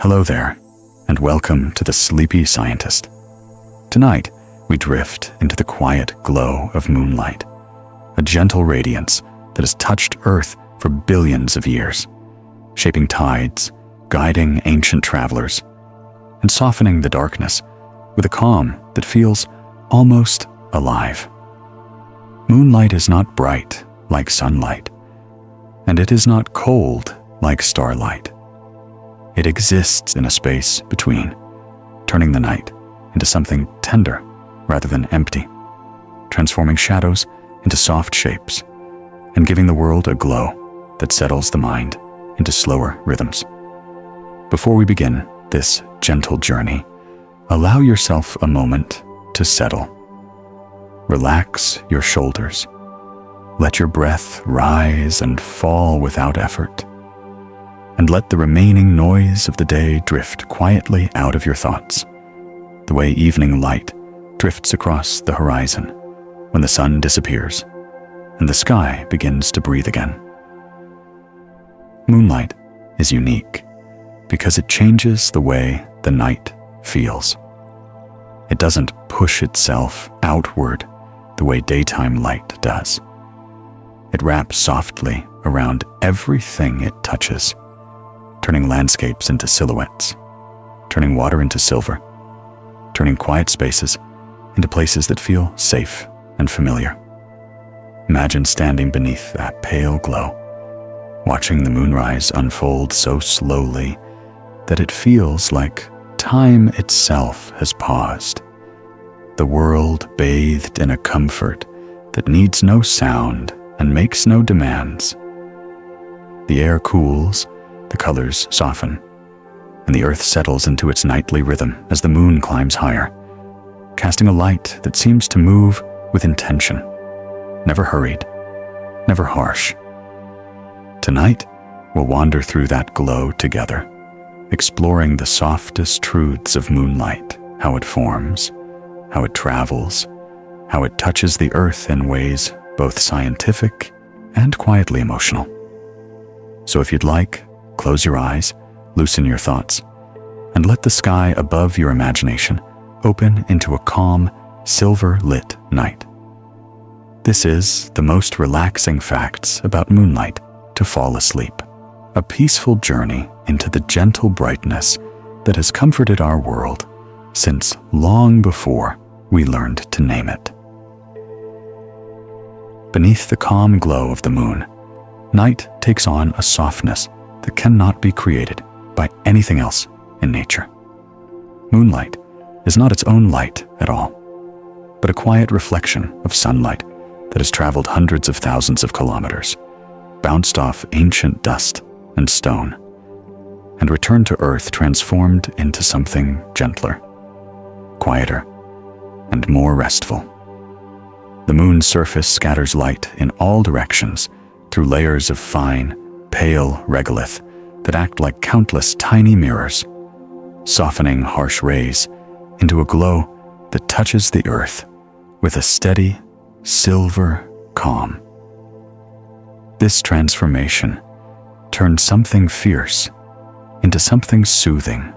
Hello there, and welcome to the Sleepy Scientist. Tonight, we drift into the quiet glow of moonlight, a gentle radiance that has touched Earth for billions of years, shaping tides, guiding ancient travelers, and softening the darkness with a calm that feels almost alive. Moonlight is not bright like sunlight, and it is not cold like starlight. It exists in a space between, turning the night into something tender rather than empty, transforming shadows into soft shapes, and giving the world a glow that settles the mind into slower rhythms. Before we begin this gentle journey, allow yourself a moment to settle. Relax your shoulders. Let your breath rise and fall without effort. And let the remaining noise of the day drift quietly out of your thoughts, the way evening light drifts across the horizon when the sun disappears and the sky begins to breathe again. Moonlight is unique because it changes the way the night feels. It doesn't push itself outward the way daytime light does. It wraps softly around everything it touches, turning landscapes into silhouettes, turning water into silver, turning quiet spaces into places that feel safe and familiar. Imagine standing beneath that pale glow, watching the moonrise unfold so slowly that it feels like time itself has paused, the world bathed in a comfort that needs no sound and makes no demands. The air cools, the colors soften, and the earth settles into its nightly rhythm as the moon climbs higher, casting a light that seems to move with intention, never hurried, never harsh. Tonight, we'll wander through that glow together, exploring the softest truths of moonlight, how it forms, how it travels, how it touches the earth in ways both scientific and quietly emotional. So if you'd like, close your eyes, loosen your thoughts, and let the sky above your imagination open into a calm, silver-lit night. This is the most relaxing facts about moonlight to fall asleep, a peaceful journey into the gentle brightness that has comforted our world since long before we learned to name it. Beneath the calm glow of the moon, night takes on a softness that cannot be created by anything else in nature. Moonlight is not its own light at all, but a quiet reflection of sunlight that has traveled hundreds of thousands of kilometers, bounced off ancient dust and stone, and returned to Earth transformed into something gentler, quieter, and more restful. The moon's surface scatters light in all directions through layers of fine, pale regolith that act like countless tiny mirrors, softening harsh rays into a glow that touches the earth with a steady, silver calm. This transformation turned something fierce into something soothing,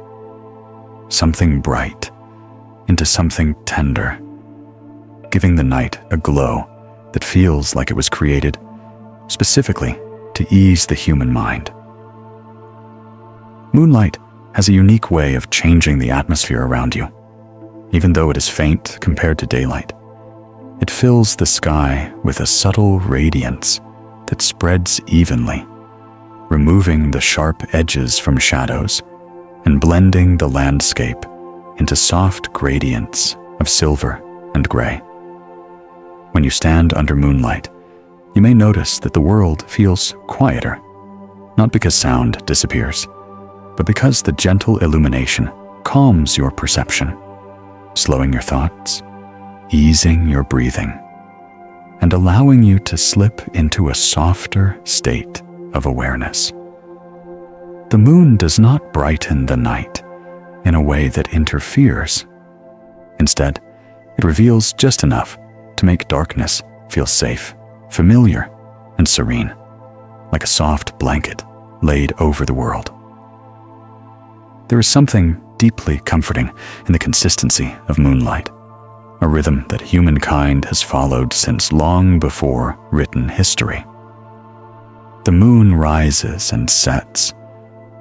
something bright into something tender, giving the night a glow that feels like it was created specifically to ease the human mind. Moonlight has a unique way of changing the atmosphere around you. Even though it is faint compared to daylight, it fills the sky with a subtle radiance that spreads evenly, removing the sharp edges from shadows and blending the landscape into soft gradients of silver and gray. When you stand under moonlight, you may notice that the world feels quieter, not because sound disappears, but because the gentle illumination calms your perception, slowing your thoughts, easing your breathing, and allowing you to slip into a softer state of awareness. The moon does not brighten the night in a way that interferes. Instead, it reveals just enough to make darkness feel safe, familiar, and serene, like a soft blanket laid over the world. There is something deeply comforting in the consistency of moonlight, a rhythm that humankind has followed since long before written history. The moon rises and sets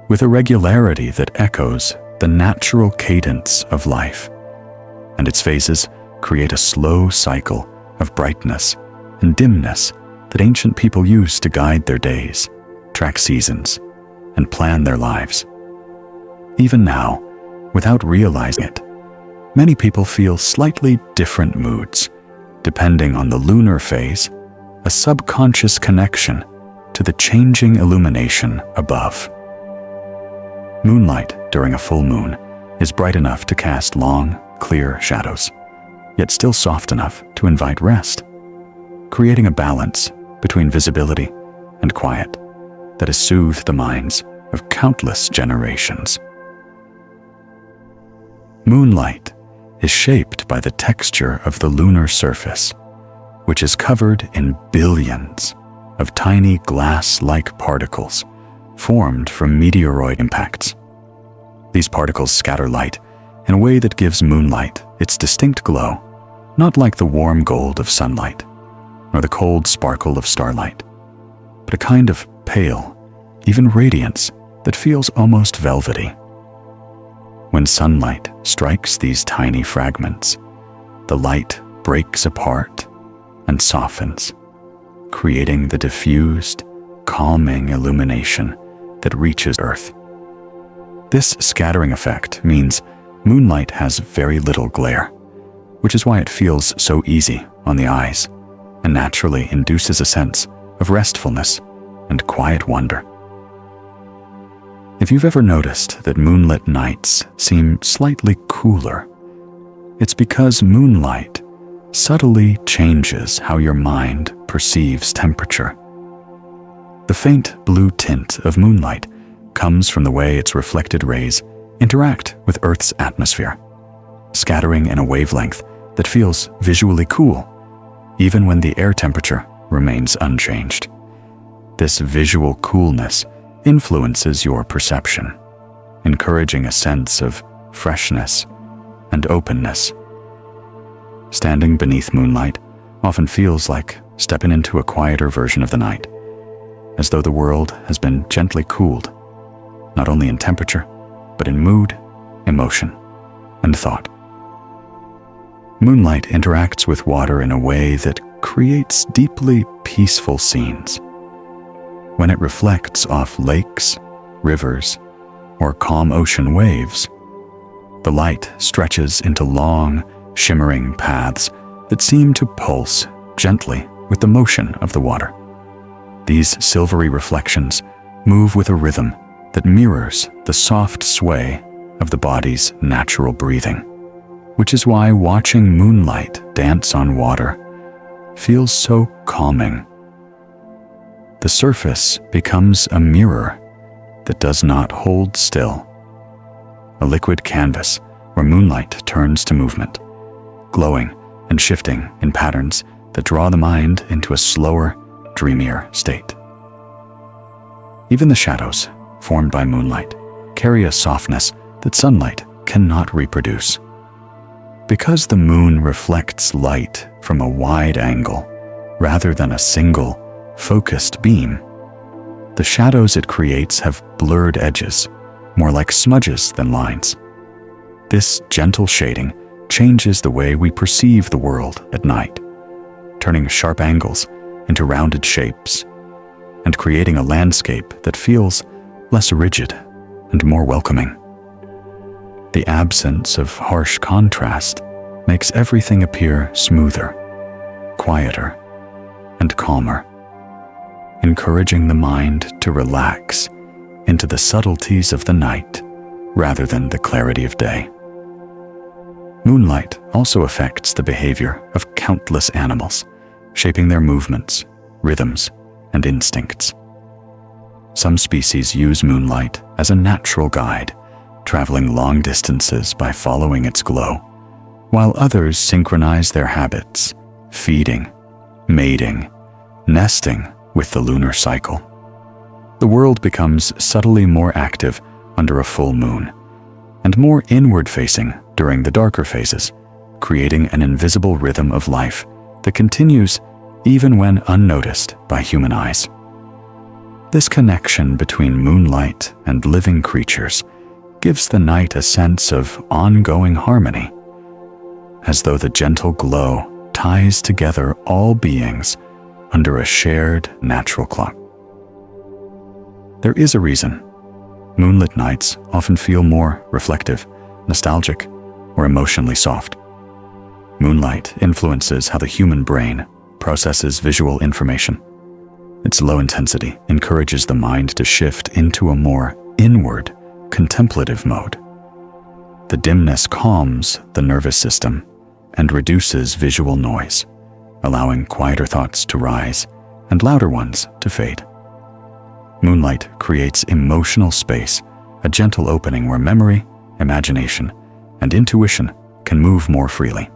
with a regularity that echoes the natural cadence of life, and its phases create a slow cycle of brightness and dimness that ancient people used to guide their days, track seasons, and plan their lives. Even now, without realizing it, many people feel slightly different moods, depending on the lunar phase, a subconscious connection to the changing illumination above. Moonlight during a full moon is bright enough to cast long, clear shadows, yet still soft enough to invite rest, creating a balance between visibility and quiet that has soothed the minds of countless generations. Moonlight is shaped by the texture of the lunar surface, which is covered in billions of tiny glass-like particles formed from meteoroid impacts. These particles scatter light in a way that gives moonlight its distinct glow, not like the warm gold of sunlight, nor the cold sparkle of starlight, but a kind of pale, even radiance that feels almost velvety. When sunlight strikes these tiny fragments, the light breaks apart and softens, creating the diffused, calming illumination that reaches Earth. This scattering effect means moonlight has very little glare, which is why it feels so easy on the eyes and naturally induces a sense of restfulness and quiet wonder. If you've ever noticed that moonlit nights seem slightly cooler, it's because moonlight subtly changes how your mind perceives temperature. The faint blue tint of moonlight comes from the way its reflected rays interact with Earth's atmosphere, scattering in a wavelength that feels visually cool, even when the air temperature remains unchanged. This visual coolness influences your perception, encouraging a sense of freshness and openness. Standing beneath moonlight often feels like stepping into a quieter version of the night, as though the world has been gently cooled, not only in temperature, but in mood, emotion, and thought. Moonlight interacts with water in a way that creates deeply peaceful scenes. When it reflects off lakes, rivers, or calm ocean waves, the light stretches into long, shimmering paths that seem to pulse gently with the motion of the water. These silvery reflections move with a rhythm that mirrors the soft sway of the body's natural breathing, which is why watching moonlight dance on water feels so calming. The surface becomes a mirror that does not hold still, a liquid canvas where moonlight turns to movement, glowing and shifting in patterns that draw the mind into a slower, dreamier state. Even the shadows formed by moonlight carry a softness that sunlight cannot reproduce. Because the moon reflects light from a wide angle rather than a single, focused beam, the shadows it creates have blurred edges, more like smudges than lines. This gentle shading changes the way we perceive the world at night, turning sharp angles into rounded shapes and creating a landscape that feels less rigid and more welcoming. The absence of harsh contrast makes everything appear smoother, quieter, and calmer, encouraging the mind to relax into the subtleties of the night rather than the clarity of day. Moonlight also affects the behavior of countless animals, shaping their movements, rhythms, and instincts. Some species use moonlight as a natural guide, traveling long distances by following its glow, while others synchronize their habits, feeding, mating, nesting with the lunar cycle. The world becomes subtly more active under a full moon, and more inward-facing during the darker phases, creating an invisible rhythm of life that continues even when unnoticed by human eyes. This connection between moonlight and living creatures gives the night a sense of ongoing harmony, as though the gentle glow ties together all beings under a shared natural clock. There is a reason moonlit nights often feel more reflective, nostalgic, or emotionally soft. Moonlight influences how the human brain processes visual information. Its low intensity encourages the mind to shift into a more inward, contemplative mode. The dimness calms the nervous system and reduces visual noise, allowing quieter thoughts to rise and louder ones to fade. Moonlight creates emotional space, a gentle opening where memory, imagination, and intuition can move more freely.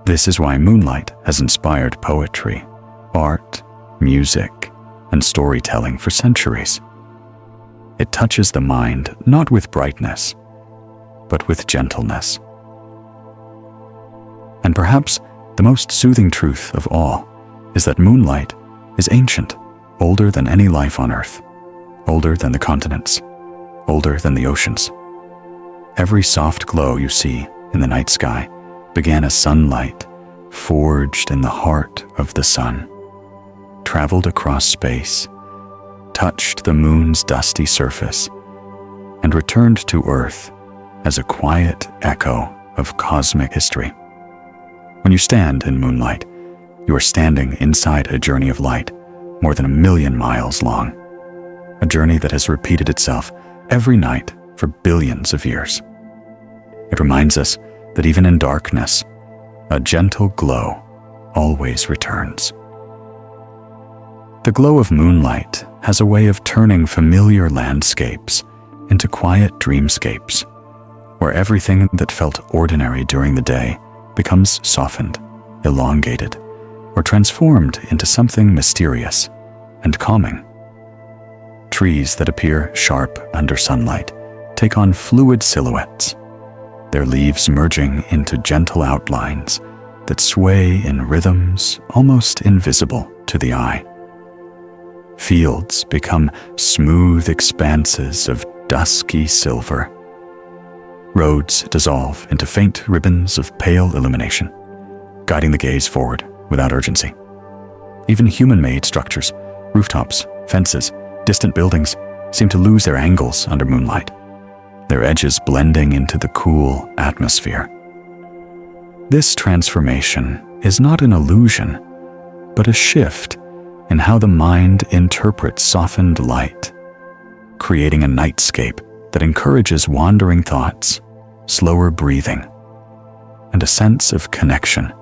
This is why moonlight has inspired poetry, art, music, and storytelling for centuries. It touches the mind not with brightness, but with gentleness. And perhaps the most soothing truth of all is that moonlight is ancient, older than any life on Earth, older than the continents, older than the oceans. Every soft glow you see in the night sky began as sunlight forged in the heart of the sun, traveled across space, touched the moon's dusty surface, and returned to Earth as a quiet echo of cosmic history. When you stand in moonlight, you are standing inside a journey of light more than 1,000,000 miles long, a journey that has repeated itself every night for billions of years. It reminds us that even in darkness, a gentle glow always returns. The glow of moonlight has a way of turning familiar landscapes into quiet dreamscapes, where everything that felt ordinary during the day becomes softened, elongated, or transformed into something mysterious and calming. Trees that appear sharp under sunlight take on fluid silhouettes, their leaves merging into gentle outlines that sway in rhythms almost invisible to the eye. Fields become smooth expanses of dusky silver. Roads dissolve into faint ribbons of pale illumination, guiding the gaze forward without urgency. Even human-made structures, rooftops, fences, distant buildings, seem to lose their angles under moonlight, their edges blending into the cool atmosphere. This transformation is not an illusion, but a shift in how the mind interprets softened light, creating a nightscape that encourages wandering thoughts, slower breathing, and a sense of connection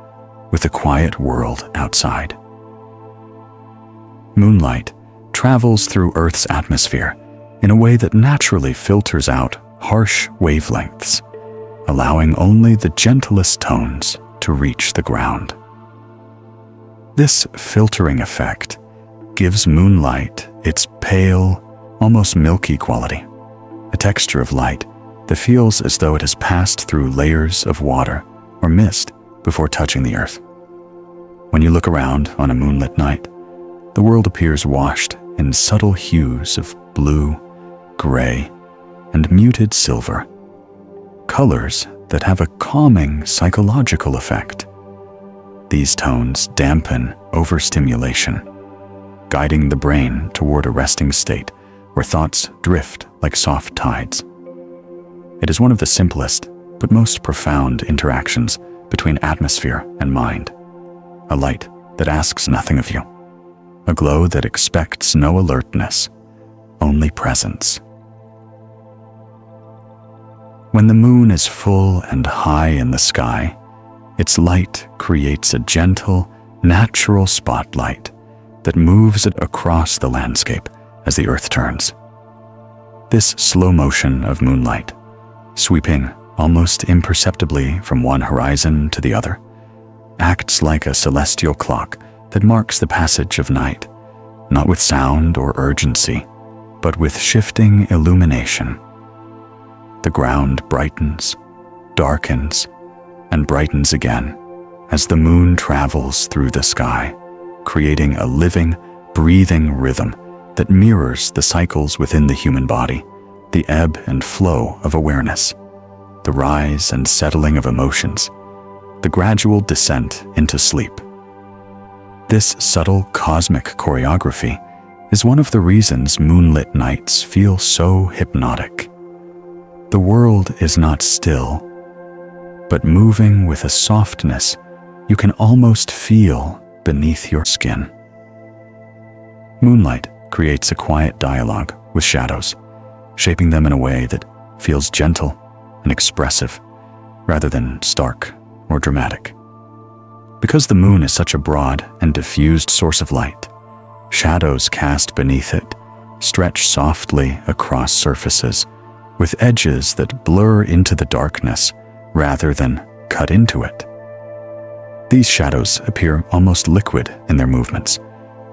with the quiet world outside. Moonlight travels through Earth's atmosphere in a way that naturally filters out harsh wavelengths, allowing only the gentlest tones to reach the ground. This filtering effect gives moonlight its pale, almost milky quality, a texture of light that feels as though it has passed through layers of water or mist before touching the earth. When you look around on a moonlit night, the world appears washed in subtle hues of blue, gray, and muted silver, colors that have a calming psychological effect. These tones dampen overstimulation, guiding the brain toward a resting state where thoughts drift like soft tides. It is one of the simplest but most profound interactions between atmosphere and mind, a light that asks nothing of you, a glow that expects no alertness, only presence. When the moon is full and high in the sky, its light creates a gentle, natural spotlight that moves it across the landscape as the earth turns. This slow motion of moonlight, sweeping almost imperceptibly from one horizon to the other, acts like a celestial clock that marks the passage of night, not with sound or urgency, but with shifting illumination. The the ground brightens, darkens, and brightens again as the moon travels through the sky, creating a living, breathing rhythm that mirrors the cycles within the human body, the ebb and flow of awareness, the rise and settling of emotions, the gradual descent into sleep. This subtle cosmic choreography is one of the reasons moonlit nights feel so hypnotic. The world is not still, but moving with a softness you can almost feel beneath your skin. Moonlight creates a quiet dialogue with shadows, shaping them in a way that feels gentle and expressive rather than stark or dramatic. Because the moon is such a broad and diffused source of light, shadows cast beneath it stretch softly across surfaces with edges that blur into the darkness rather than cut into it. These shadows appear almost liquid in their movements,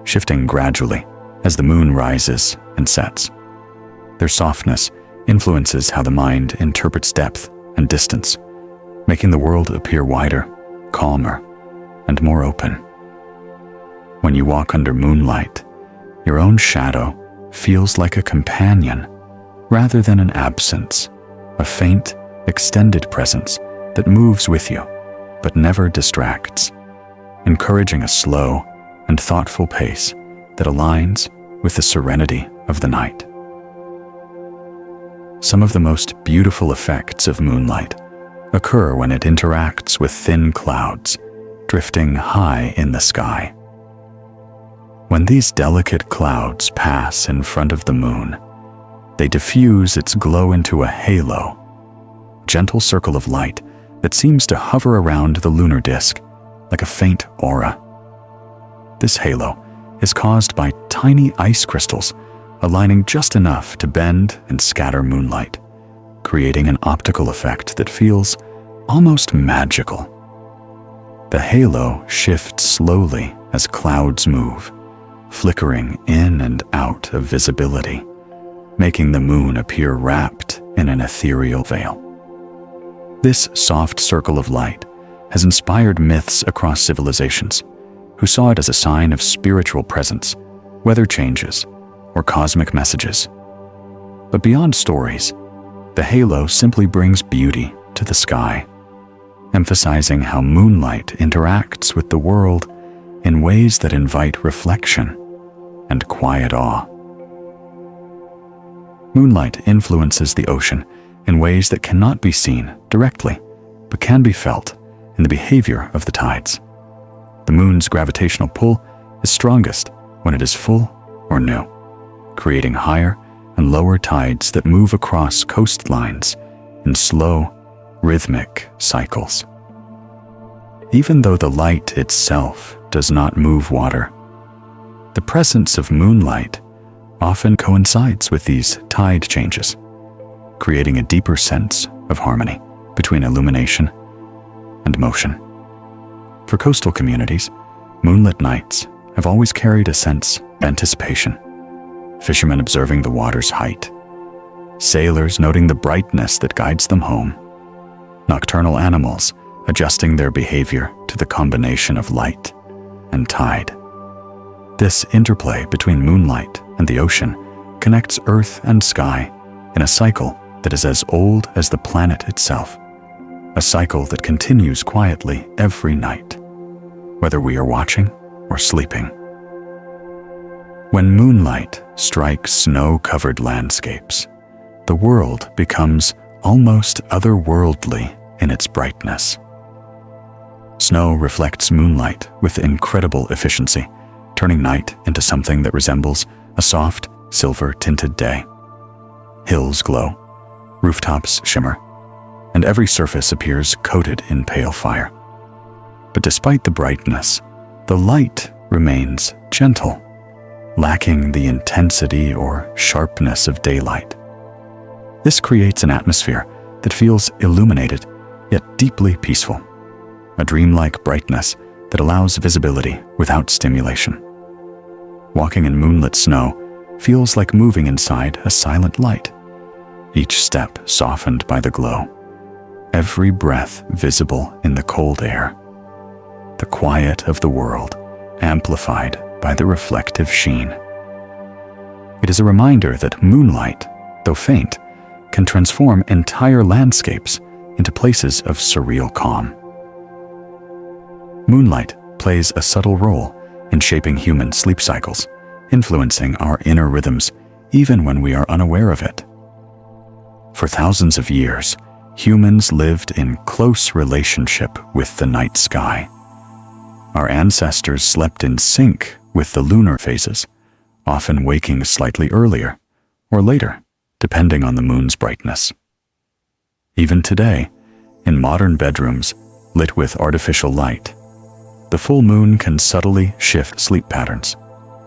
shifting gradually as the moon rises and sets. Their softness influences how the mind interprets depth and distance, making the world appear wider, calmer, and more open. When you walk under moonlight, your own shadow feels like a companion rather than an absence, a faint, extended presence that moves with you but never distracts, encouraging a slow and thoughtful pace that aligns with the serenity of the night. Some of the most beautiful effects of moonlight occur when it interacts with thin clouds drifting high in the sky. When these delicate clouds pass in front of the moon, they diffuse its glow into a halo, a gentle circle of light that seems to hover around the lunar disk like a faint aura. This halo is caused by tiny ice crystals aligning just enough to bend and scatter moonlight, creating an optical effect that feels almost magical. The halo shifts slowly as clouds move, flickering in and out of visibility, making the moon appear wrapped in an ethereal veil. This soft circle of light has inspired myths across civilizations, who saw it as a sign of spiritual presence, weather changes, or cosmic messages. But beyond stories, the halo simply brings beauty to the sky, emphasizing how moonlight interacts with the world in ways that invite reflection and quiet awe. Moonlight influences the ocean in ways that cannot be seen directly, but can be felt in the behavior of the tides. The moon's gravitational pull is strongest when it is full or new, creating higher and lower tides that move across coastlines in slow, rhythmic cycles. Even though the light itself does not move water, the presence of moonlight often coincides with these tide changes, creating a deeper sense of harmony between illumination and motion. For coastal communities, moonlit nights have always carried a sense of anticipation. Fishermen observing the water's height, sailors noting the brightness that guides them home, nocturnal animals adjusting their behavior to the combination of light and tide. This interplay between moonlight and the ocean connects earth and sky in a cycle that is as old as the planet itself, a cycle that continues quietly every night, whether we are watching or sleeping. When moonlight strikes snow-covered landscapes, the world becomes almost otherworldly in its brightness. Snow reflects moonlight with incredible efficiency, turning night into something that resembles a soft, silver-tinted day. Hills glow, rooftops shimmer, and every surface appears coated in pale fire. But despite the brightness, the light remains gentle, lacking the intensity or sharpness of daylight. This creates an atmosphere that feels illuminated yet deeply peaceful, a dreamlike brightness that allows visibility without stimulation. Walking in moonlit snow feels like moving inside a silent light, each step softened by the glow, every breath visible in the cold air, the quiet of the world amplified by the reflective sheen. It is a reminder that moonlight, though faint, can transform entire landscapes into places of surreal calm. Moonlight plays a subtle role in shaping human sleep cycles, influencing our inner rhythms even when we are unaware of it. For thousands of years, humans lived in close relationship with the night sky. Our ancestors slept in sync with the lunar phases, often waking slightly earlier or later, depending on the moon's brightness. Even today, in modern bedrooms lit with artificial light, the full moon can subtly shift sleep patterns,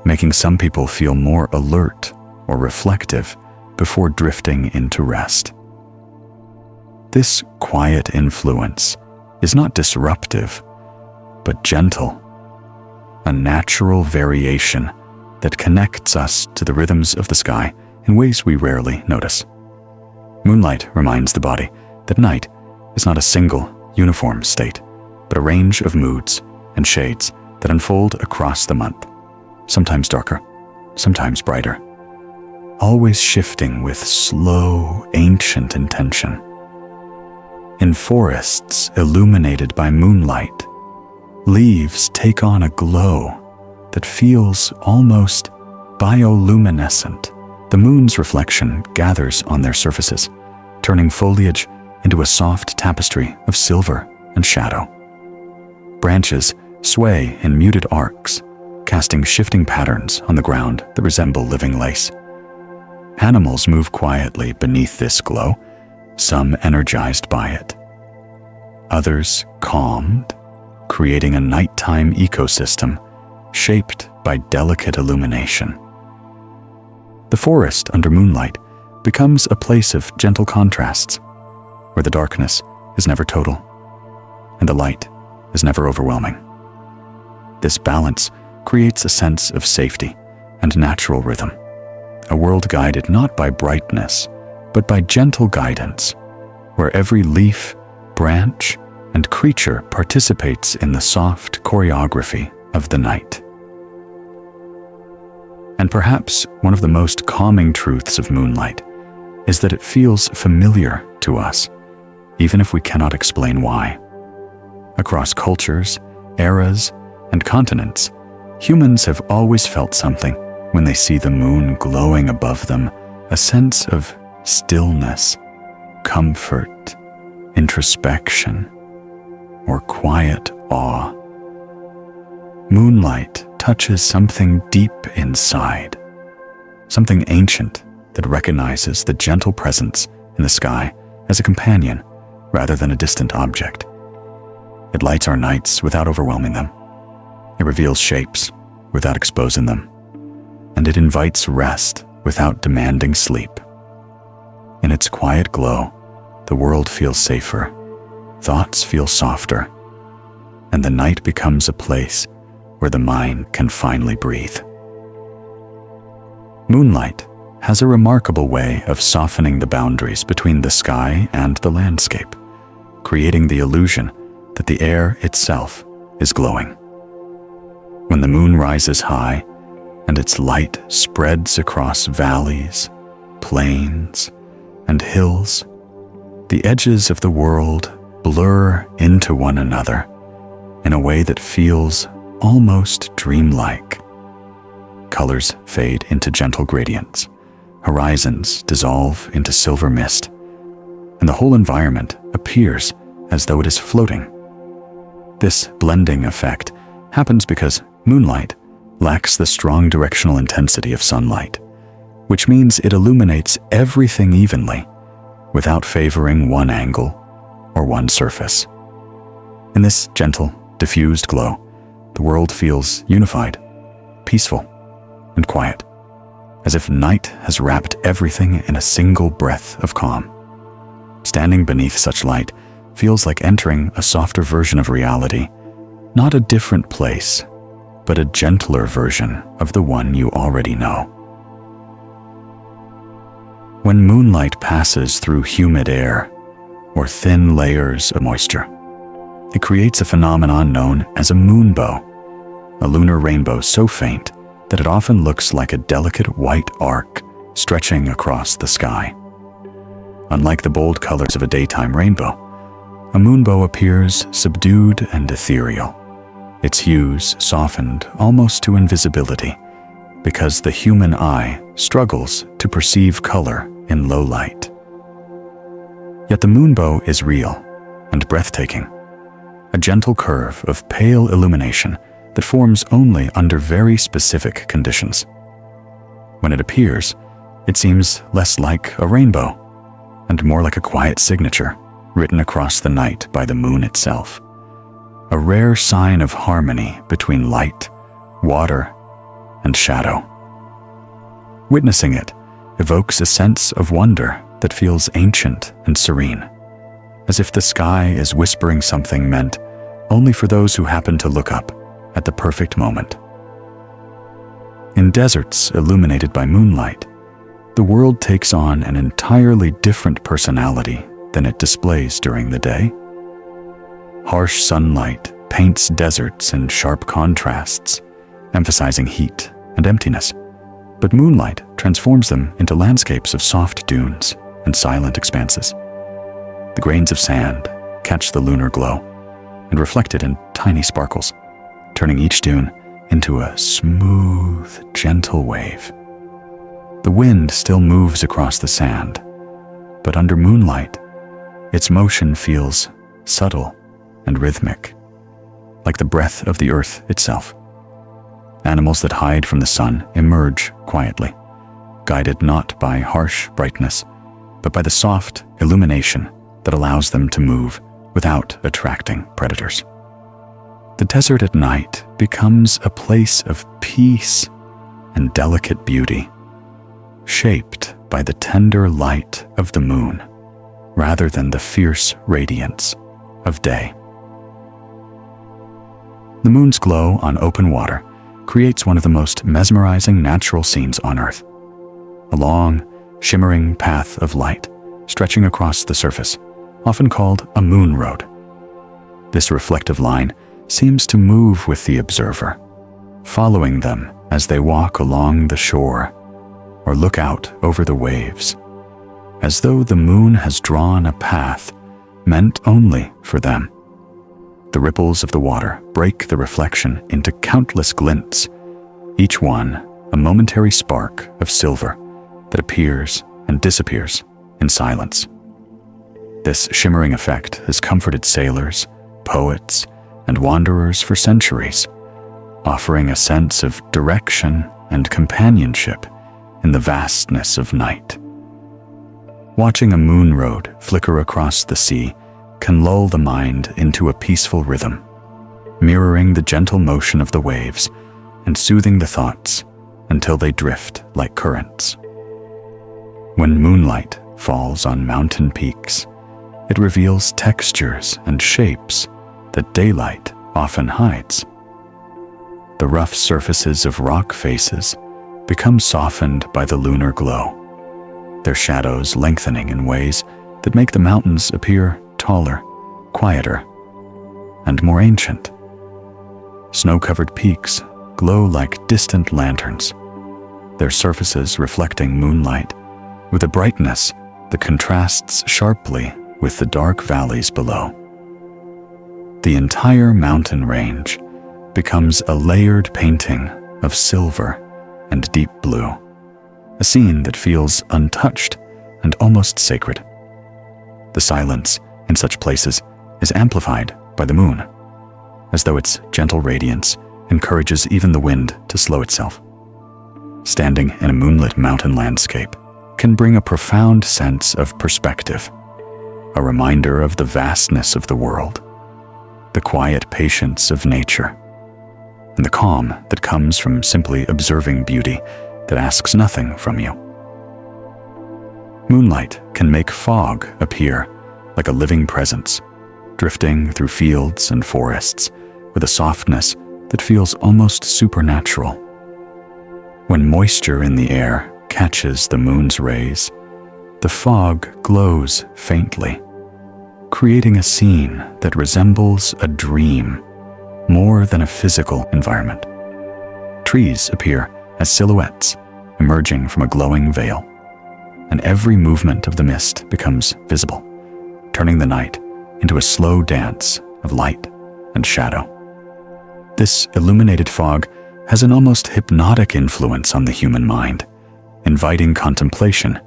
making some people feel more alert or reflective before drifting into rest. This quiet influence is not disruptive, but gentle, a natural variation that connects us to the rhythms of the sky in ways we rarely notice. Moonlight reminds the body that night is not a single, uniform state, but a range of moods and shades that unfold across the month, sometimes darker, sometimes brighter, always shifting with slow, ancient intention. In forests illuminated by moonlight, leaves take on a glow that feels almost bioluminescent. The moon's reflection gathers on their surfaces, turning foliage into a soft tapestry of silver and shadow. Branches sway in muted arcs, casting shifting patterns on the ground that resemble living lace. Animals move quietly beneath this glow, some energized by it, others calmed, creating a nighttime ecosystem shaped by delicate illumination. The forest under moonlight becomes a place of gentle contrasts, where the darkness is never total and the light is never overwhelming. This balance creates a sense of safety and natural rhythm, a world guided not by brightness, but by gentle guidance, where every leaf, branch, and creature participates in the soft choreography of the night. And perhaps one of the most calming truths of moonlight is that it feels familiar to us, even if we cannot explain why. Across cultures, eras, and continents, humans have always felt something when they see the moon glowing above them, a sense of stillness, comfort, introspection, or quiet awe. Moonlight touches something deep inside, something ancient that recognizes the gentle presence in the sky as a companion rather than a distant object. It lights our nights without overwhelming them. It reveals shapes without exposing them, and it invites rest without demanding sleep. In its quiet glow, the world feels safer, thoughts feel softer, and the night becomes a place where the mind can finally breathe. Moonlight has a remarkable way of softening the boundaries between the sky and the landscape, creating the illusion that the air itself is glowing. When the moon rises high and its light spreads across valleys, plains, and hills, the edges of the world blur into one another in a way that feels almost dreamlike. Colors fade into gentle gradients, horizons dissolve into silver mist, and the whole environment appears as though it is floating. This blending effect happens because moonlight lacks the strong directional intensity of sunlight, which means it illuminates everything evenly without favoring one angle or one surface. In this gentle, diffused glow, the world feels unified, peaceful, and quiet, as if night has wrapped everything in a single breath of calm. Standing beneath such light feels like entering a softer version of reality, not a different place, but a gentler version of the one you already know. When moonlight passes through humid air or thin layers of moisture, it creates a phenomenon known as a moonbow, a lunar rainbow so faint that it often looks like a delicate white arc stretching across the sky. Unlike the bold colors of a daytime rainbow, a moonbow appears subdued and ethereal, its hues softened almost to invisibility because the human eye struggles to perceive color in low light. Yet the moonbow is real and breathtaking, a gentle curve of pale illumination that forms only under very specific conditions. When it appears, it seems less like a rainbow and more like a quiet signature written across the night by the moon itself, a rare sign of harmony between light, water, and shadow. Witnessing it evokes a sense of wonder that feels ancient and serene, as if the sky is whispering something meant only for those who happen to look up at the perfect moment. In deserts illuminated by moonlight, the world takes on an entirely different personality than it displays during the day. Harsh sunlight paints deserts in sharp contrasts, emphasizing heat and emptiness, but moonlight transforms them into landscapes of soft dunes and silent expanses. The grains of sand catch the lunar glow and reflect it in tiny sparkles, turning each dune into a smooth, gentle wave. The wind still moves across the sand, but under moonlight, its motion feels subtle and rhythmic, like the breath of the earth itself. Animals that hide from the sun emerge quietly, guided not by harsh brightness, but by the soft illumination that allows them to move without attracting predators. The desert at night becomes a place of peace and delicate beauty, shaped by the tender light of the moon rather than the fierce radiance of day. The moon's glow on open water creates one of the most mesmerizing natural scenes on Earth. A long, shimmering path of light stretching across the surface, often called a moon road. This reflective line seems to move with the observer, following them as they walk along the shore or look out over the waves, as though the moon has drawn a path meant only for them. The ripples of the water break the reflection into countless glints, each one a momentary spark of silver that appears and disappears in silence. This shimmering effect has comforted sailors, poets, and wanderers for centuries, offering a sense of direction and companionship in the vastness of night. Watching a moon road flicker across the sea can lull the mind into a peaceful rhythm, mirroring the gentle motion of the waves and soothing the thoughts until they drift like currents. When moonlight falls on mountain peaks, it reveals textures and shapes that daylight often hides. The rough surfaces of rock faces become softened by the lunar glow, their shadows lengthening in ways that make the mountains appear taller, quieter, and more ancient. Snow-covered peaks glow like distant lanterns, their surfaces reflecting moonlight with a brightness that contrasts sharply with the dark valleys below. The entire mountain range becomes a layered painting of silver and deep blue, a scene that feels untouched and almost sacred. The silence in such places is amplified by the moon, as though its gentle radiance encourages even the wind to slow itself. Standing in a moonlit mountain landscape can bring a profound sense of perspective, a reminder of the vastness of the world, the quiet patience of nature, and the calm that comes from simply observing beauty that asks nothing from you. Moonlight can make fog appear like a living presence, drifting through fields and forests with a softness that feels almost supernatural. When moisture in the air catches the moon's rays, the fog glows faintly, creating a scene that resembles a dream more than a physical environment. Trees appear as silhouettes emerging from a glowing veil, and every movement of the mist becomes visible, turning the night into a slow dance of light and shadow. This illuminated fog has an almost hypnotic influence on the human mind, inviting contemplation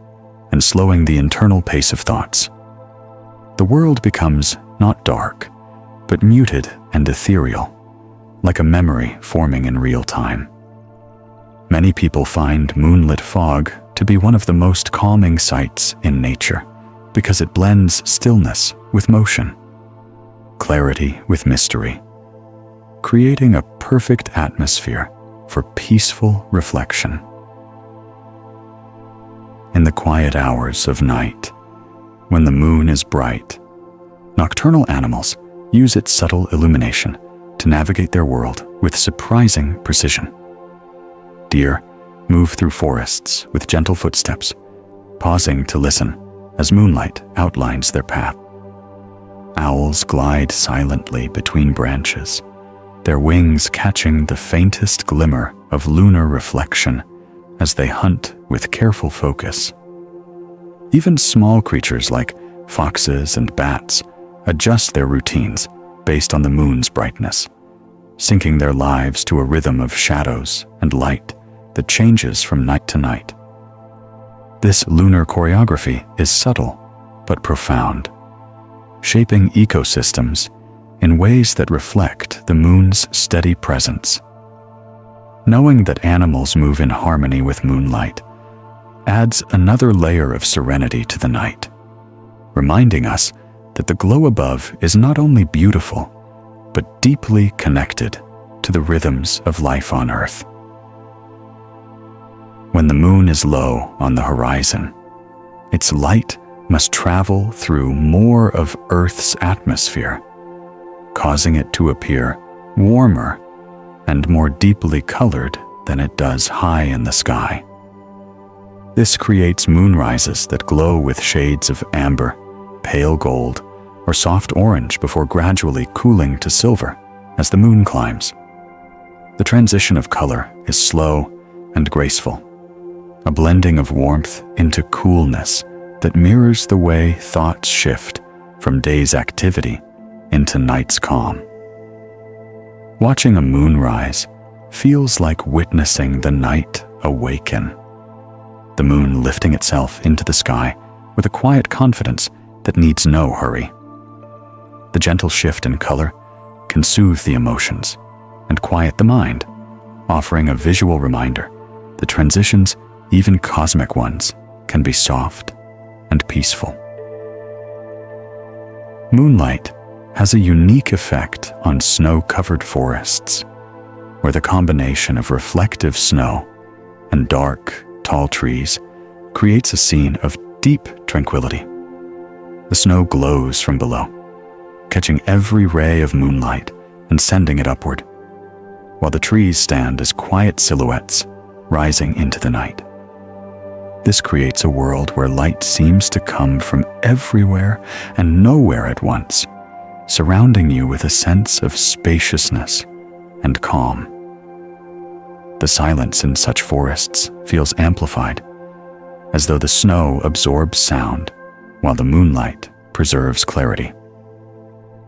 and slowing the internal pace of thoughts. The world becomes not dark, but muted and ethereal, like a memory forming in real time. Many people find moonlit fog to be one of the most calming sights in nature because it blends stillness with motion, clarity with mystery, creating a perfect atmosphere for peaceful reflection. In the quiet hours of night, when the moon is bright, nocturnal animals use its subtle illumination to navigate their world with surprising precision. Deer move through forests with gentle footsteps, pausing to listen as moonlight outlines their path. Owls glide silently between branches, their wings catching the faintest glimmer of lunar reflection as they hunt with careful focus. Even small creatures like foxes and bats adjust their routines based on the moon's brightness, syncing their lives to a rhythm of shadows and light that changes from night to night. This lunar choreography is subtle but profound, shaping ecosystems in ways that reflect the moon's steady presence. Knowing that animals move in harmony with moonlight adds another layer of serenity to the night, reminding us that the glow above is not only beautiful, but deeply connected to the rhythms of life on Earth. When the moon is low on the horizon, its light must travel through more of Earth's atmosphere, causing it to appear warmer and more deeply colored than it does high in the sky. This creates moonrises that glow with shades of amber, pale gold, or soft orange before gradually cooling to silver as the moon climbs. The transition of color is slow and graceful, a blending of warmth into coolness that mirrors the way thoughts shift from day's activity into night's calm. Watching a moonrise feels like witnessing the night awaken, the moon lifting itself into the sky with a quiet confidence that needs no hurry. The gentle shift in color can soothe the emotions and quiet the mind, offering a visual reminder that transitions, even cosmic ones, can be soft and peaceful. Moonlight has a unique effect on snow-covered forests, where the combination of reflective snow and dark, tall trees creates a scene of deep tranquility. The snow glows from below, catching every ray of moonlight and sending it upward, while the trees stand as quiet silhouettes rising into the night. This creates a world where light seems to come from everywhere and nowhere at once, surrounding you with a sense of spaciousness and calm. The silence in such forests feels amplified, as though the snow absorbs sound while the moonlight preserves clarity.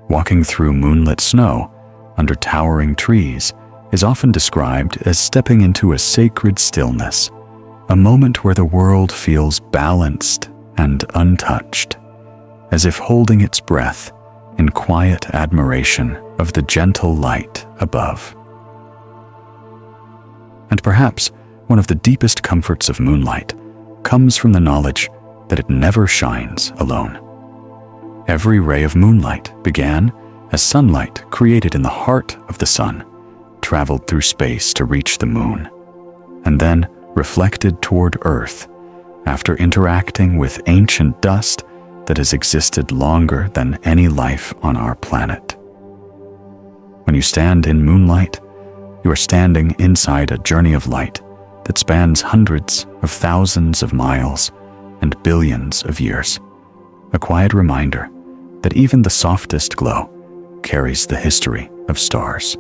Walking through moonlit snow under towering trees is often described as stepping into a sacred stillness, a moment where the world feels balanced and untouched, as if holding its breath in quiet admiration of the gentle light above. And perhaps one of the deepest comforts of moonlight comes from the knowledge that it never shines alone. Every ray of moonlight began as sunlight created in the heart of the sun, traveled through space to reach the moon, and then reflected toward Earth after interacting with ancient dust that has existed longer than any life on our planet. When you stand in moonlight, you are standing inside a journey of light that spans hundreds of thousands of miles and billions of years, a quiet reminder that even the softest glow carries the history of stars.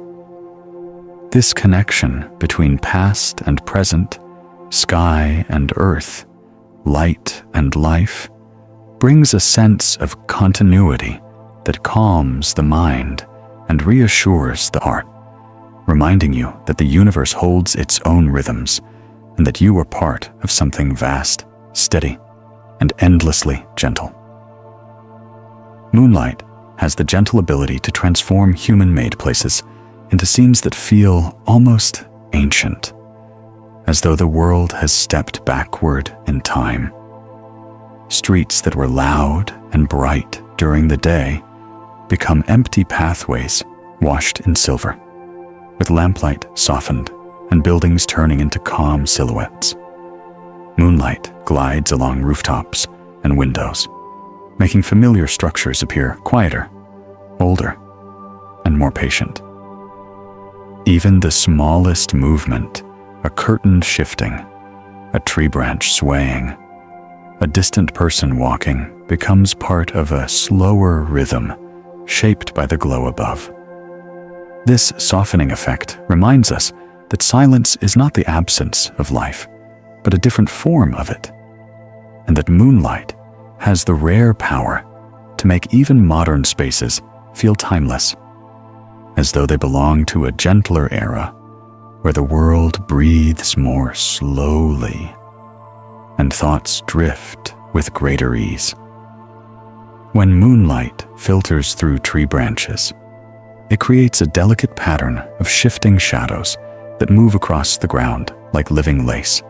This connection between past and present, sky and earth, light and life, brings a sense of continuity that calms the mind and reassures the heart, reminding you that the universe holds its own rhythms and that you are part of something vast, steady, and endlessly gentle. Moonlight has the gentle ability to transform human-made places into scenes that feel almost ancient, as though the world has stepped backward in time. Streets that were loud and bright during the day become empty pathways washed in silver, with lamplight softened and buildings turning into calm silhouettes. Moonlight glides along rooftops and windows, making familiar structures appear quieter, older, and more patient. Even the smallest movement, a curtain shifting, a tree branch swaying, a distant person walking, becomes part of a slower rhythm shaped by the glow above. This softening effect reminds us that silence is not the absence of life, but a different form of it, and that moonlight has the rare power to make even modern spaces feel timeless, as though they belong to a gentler era where the world breathes more slowly and thoughts drift with greater ease. When moonlight filters through tree branches, it creates a delicate pattern of shifting shadows that move across the ground like living lace.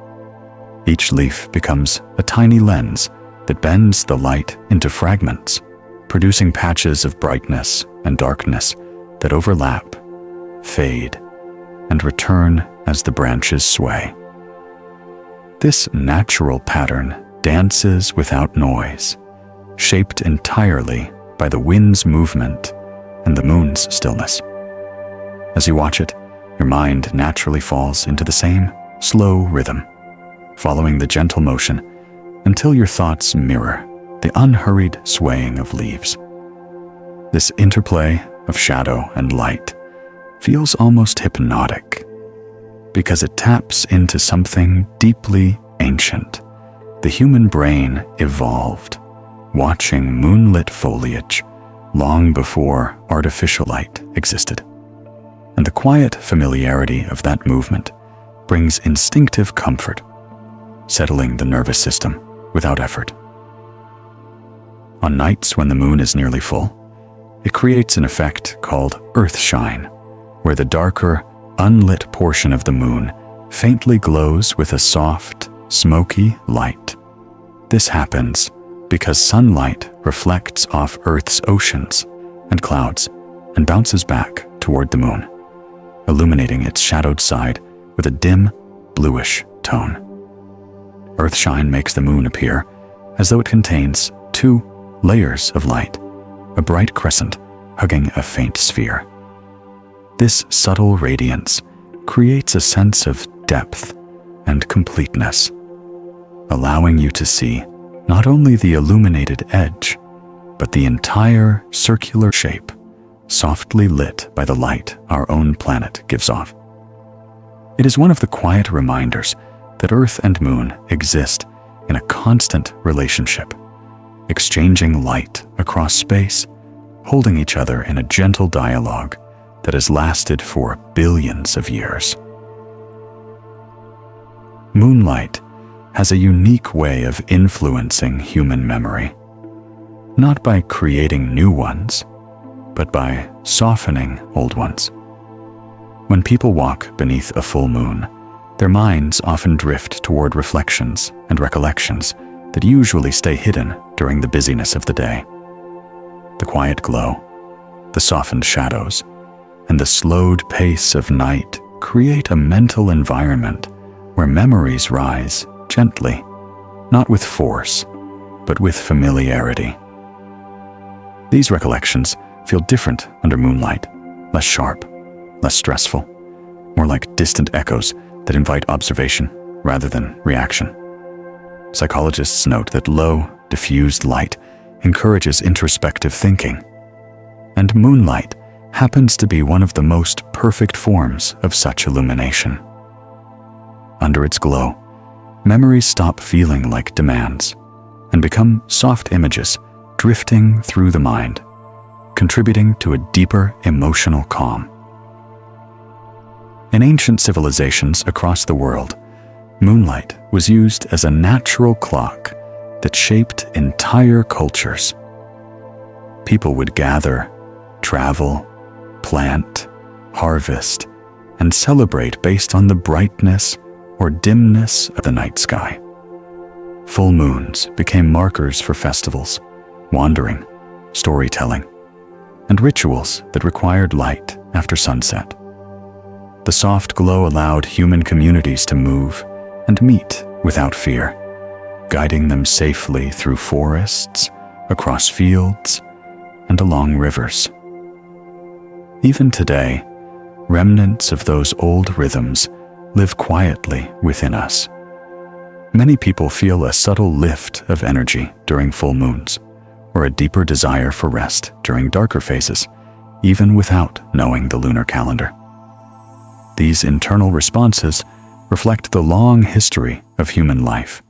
Each leaf becomes a tiny lens that bends the light into fragments, producing patches of brightness and darkness that overlap, fade, and return as the branches sway. This natural pattern dances without noise, shaped entirely by the wind's movement and the moon's stillness. As you watch it, your mind naturally falls into the same slow rhythm, following the gentle motion until your thoughts mirror the unhurried swaying of leaves. This interplay of shadow and light feels almost hypnotic because it taps into something deeply ancient. The human brain evolved watching moonlit foliage long before artificial light existed. And the quiet familiarity of that movement brings instinctive comfort, settling the nervous system without effort. On nights when the moon is nearly full, it creates an effect called earthshine, where the darker, unlit portion of the moon faintly glows with a soft, smoky light. This happens because sunlight reflects off Earth's oceans and clouds and bounces back toward the moon, illuminating its shadowed side with a dim, bluish tone. Earthshine makes the moon appear as though it contains two layers of light, a bright crescent hugging a faint sphere. This subtle radiance creates a sense of depth and completeness, allowing you to see not only the illuminated edge, but the entire circular shape, softly lit by the light our own planet gives off. It is one of the quiet reminders that Earth and Moon exist in a constant relationship, exchanging light across space, holding each other in a gentle dialogue that has lasted for billions of years. Moonlight has a unique way of influencing human memory, not by creating new ones, but by softening old ones. When people walk beneath a full moon, their minds often drift toward reflections and recollections that usually stay hidden during the busyness of the day. The quiet glow, the softened shadows, and the slowed pace of night create a mental environment where memories rise gently, not with force, but with familiarity. These recollections feel different under moonlight, less sharp, less stressful, more like distant echoes that invite observation rather than reaction. Psychologists note that low, diffused light encourages introspective thinking, and moonlight happens to be one of the most perfect forms of such illumination. Under its glow, memories stop feeling like demands and become soft images drifting through the mind, contributing to a deeper emotional calm. In ancient civilizations across the world, moonlight was used as a natural clock that shaped entire cultures. People would gather, travel, plant, harvest, and celebrate based on the brightness or dimness of the night sky. Full moons became markers for festivals, wandering, storytelling, and rituals that required light after sunset. The soft glow allowed human communities to move and meet without fear, guiding them safely through forests, across fields, and along rivers. Even today, remnants of those old rhythms live quietly within us. Many people feel a subtle lift of energy during full moons, or a deeper desire for rest during darker phases, even without knowing the lunar calendar. These internal responses reflect the long history of human life,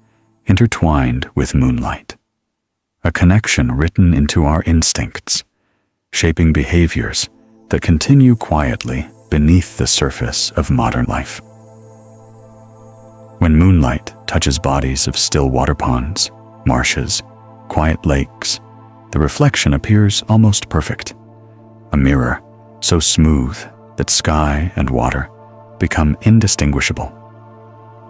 intertwined with moonlight, a connection written into our instincts, shaping behaviors that continue quietly beneath the surface of modern life. When moonlight touches bodies of still water ponds, marshes, quiet lakes, the reflection appears almost perfect, a mirror so smooth that sky and water become indistinguishable.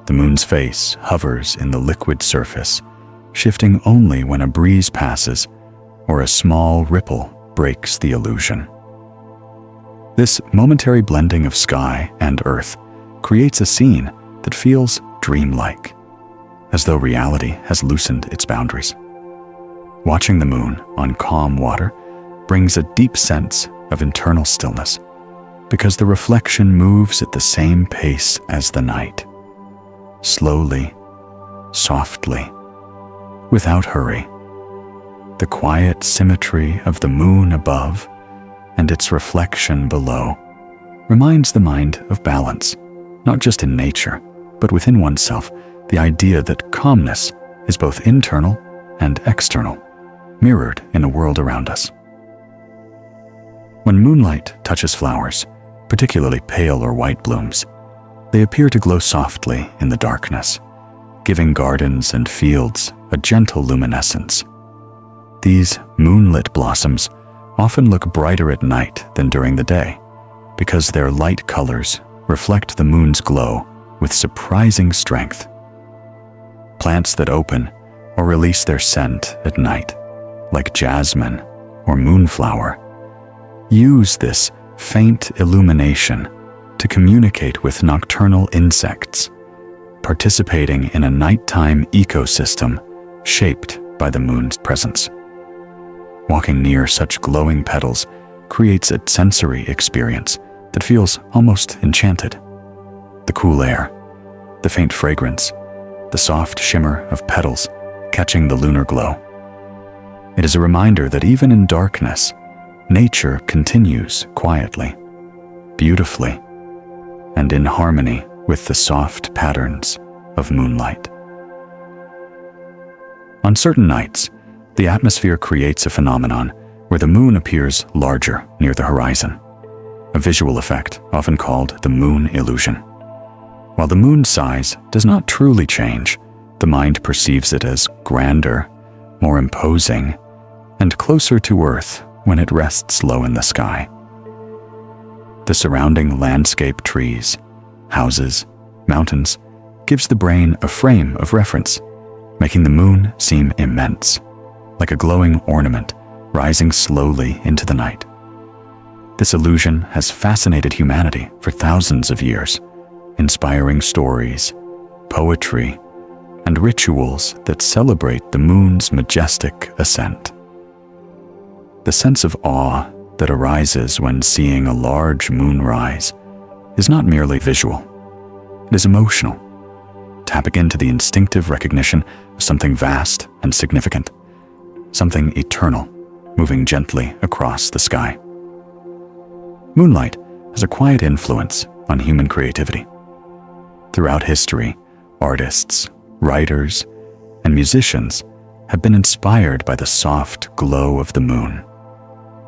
The moon's face hovers in the liquid surface, shifting only when a breeze passes or a small ripple breaks the illusion. This momentary blending of sky and earth creates a scene that feels dreamlike, as though reality has loosened its boundaries. Watching the moon on calm water brings a deep sense of internal stillness, because the reflection moves at the same pace as the night, slowly, softly, without hurry. The quiet symmetry of the moon above and its reflection below reminds the mind of balance, not just in nature, but within oneself, the idea that calmness is both internal and external, mirrored in a world around us. When moonlight touches flowers, particularly pale or white blooms, they appear to glow softly in the darkness, giving gardens and fields a gentle luminescence. These moonlit blossoms often look brighter at night than during the day, because their light colors reflect the moon's glow with surprising strength. Plants that open or release their scent at night, like jasmine or moonflower, use this faint illumination to communicate with nocturnal insects, participating in a nighttime ecosystem shaped by the moon's presence. Walking near such glowing petals creates a sensory experience that feels almost enchanted. The cool air, the faint fragrance, the soft shimmer of petals catching the lunar glow. It is a reminder that even in darkness, nature continues quietly, beautifully, and in harmony with the soft patterns of moonlight. On certain nights, the atmosphere creates a phenomenon where the moon appears larger near the horizon, a visual effect often called the moon illusion. While the moon's size does not truly change, the mind perceives it as grander, more imposing, and closer to Earth when it rests low in the sky. The surrounding landscape, trees, houses, mountains, gives the brain a frame of reference, making the moon seem immense, like a glowing ornament rising slowly into the night. This illusion has fascinated humanity for thousands of years, inspiring stories, poetry, and rituals that celebrate the moon's majestic ascent. The sense of awe that arises when seeing a large moonrise is not merely visual. It is emotional, tapping into the instinctive recognition of something vast and significant, something eternal, moving gently across the sky. Moonlight has a quiet influence on human creativity. Throughout history, artists, writers, and musicians have been inspired by the soft glow of the moon,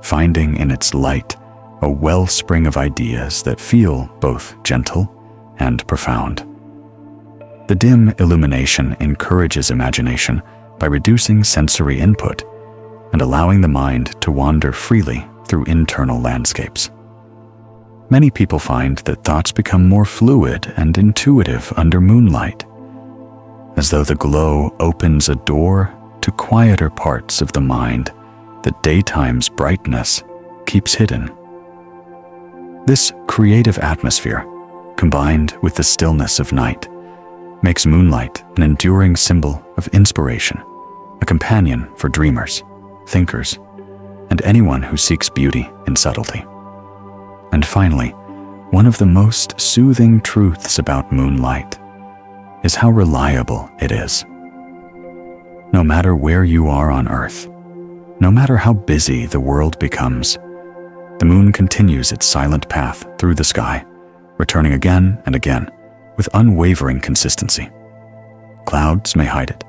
finding in its light a wellspring of ideas that feel both gentle and profound. The dim illumination encourages imagination by reducing sensory input and allowing the mind to wander freely through internal landscapes. Many people find that thoughts become more fluid and intuitive under moonlight, as though the glow opens a door to quieter parts of the mind that daytime's brightness keeps hidden. This creative atmosphere, combined with the stillness of night, makes moonlight an enduring symbol of inspiration, a companion for dreamers, thinkers, and anyone who seeks beauty in subtlety. And finally, one of the most soothing truths about moonlight is how reliable it is. No matter where you are on Earth, no matter how busy the world becomes, the moon continues its silent path through the sky, returning again and again with unwavering consistency. Clouds may hide it,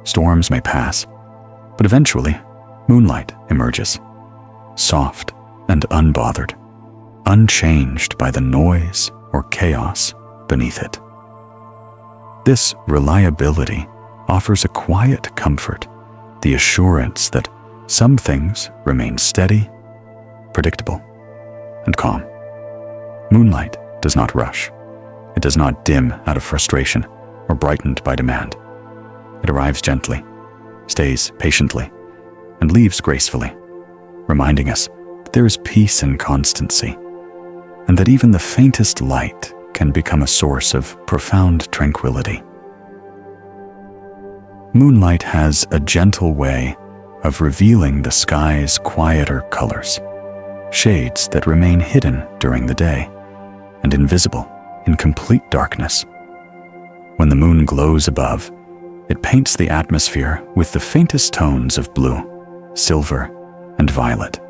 storms may pass, but eventually, moonlight emerges, soft and unbothered, unchanged by the noise or chaos beneath it. This reliability offers a quiet comfort, the assurance that some things remain steady, predictable, and calm. Moonlight does not rush. It does not dim out of frustration or brightened by demand. It arrives gently, stays patiently, and leaves gracefully, reminding us that there is peace and constancy, and that even the faintest light can become a source of profound tranquility. Moonlight has a gentle way of revealing the sky's quieter colors, shades that remain hidden during the day and invisible in complete darkness. When the moon glows above, it paints the atmosphere with the faintest tones of blue, silver, and violet,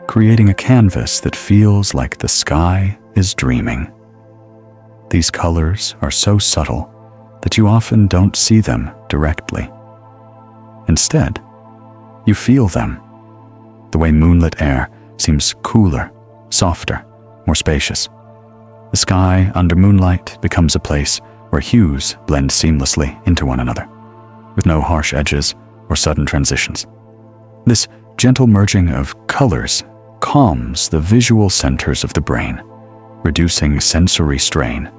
creating a canvas that feels like the sky is dreaming. These colors are so subtle that you often don't see them directly. Instead, you feel them. The way moonlit air seems cooler, softer, more spacious. The sky under moonlight becomes a place where hues blend seamlessly into one another, with no harsh edges or sudden transitions. This gentle merging of colors calms the visual centers of the brain, reducing sensory strain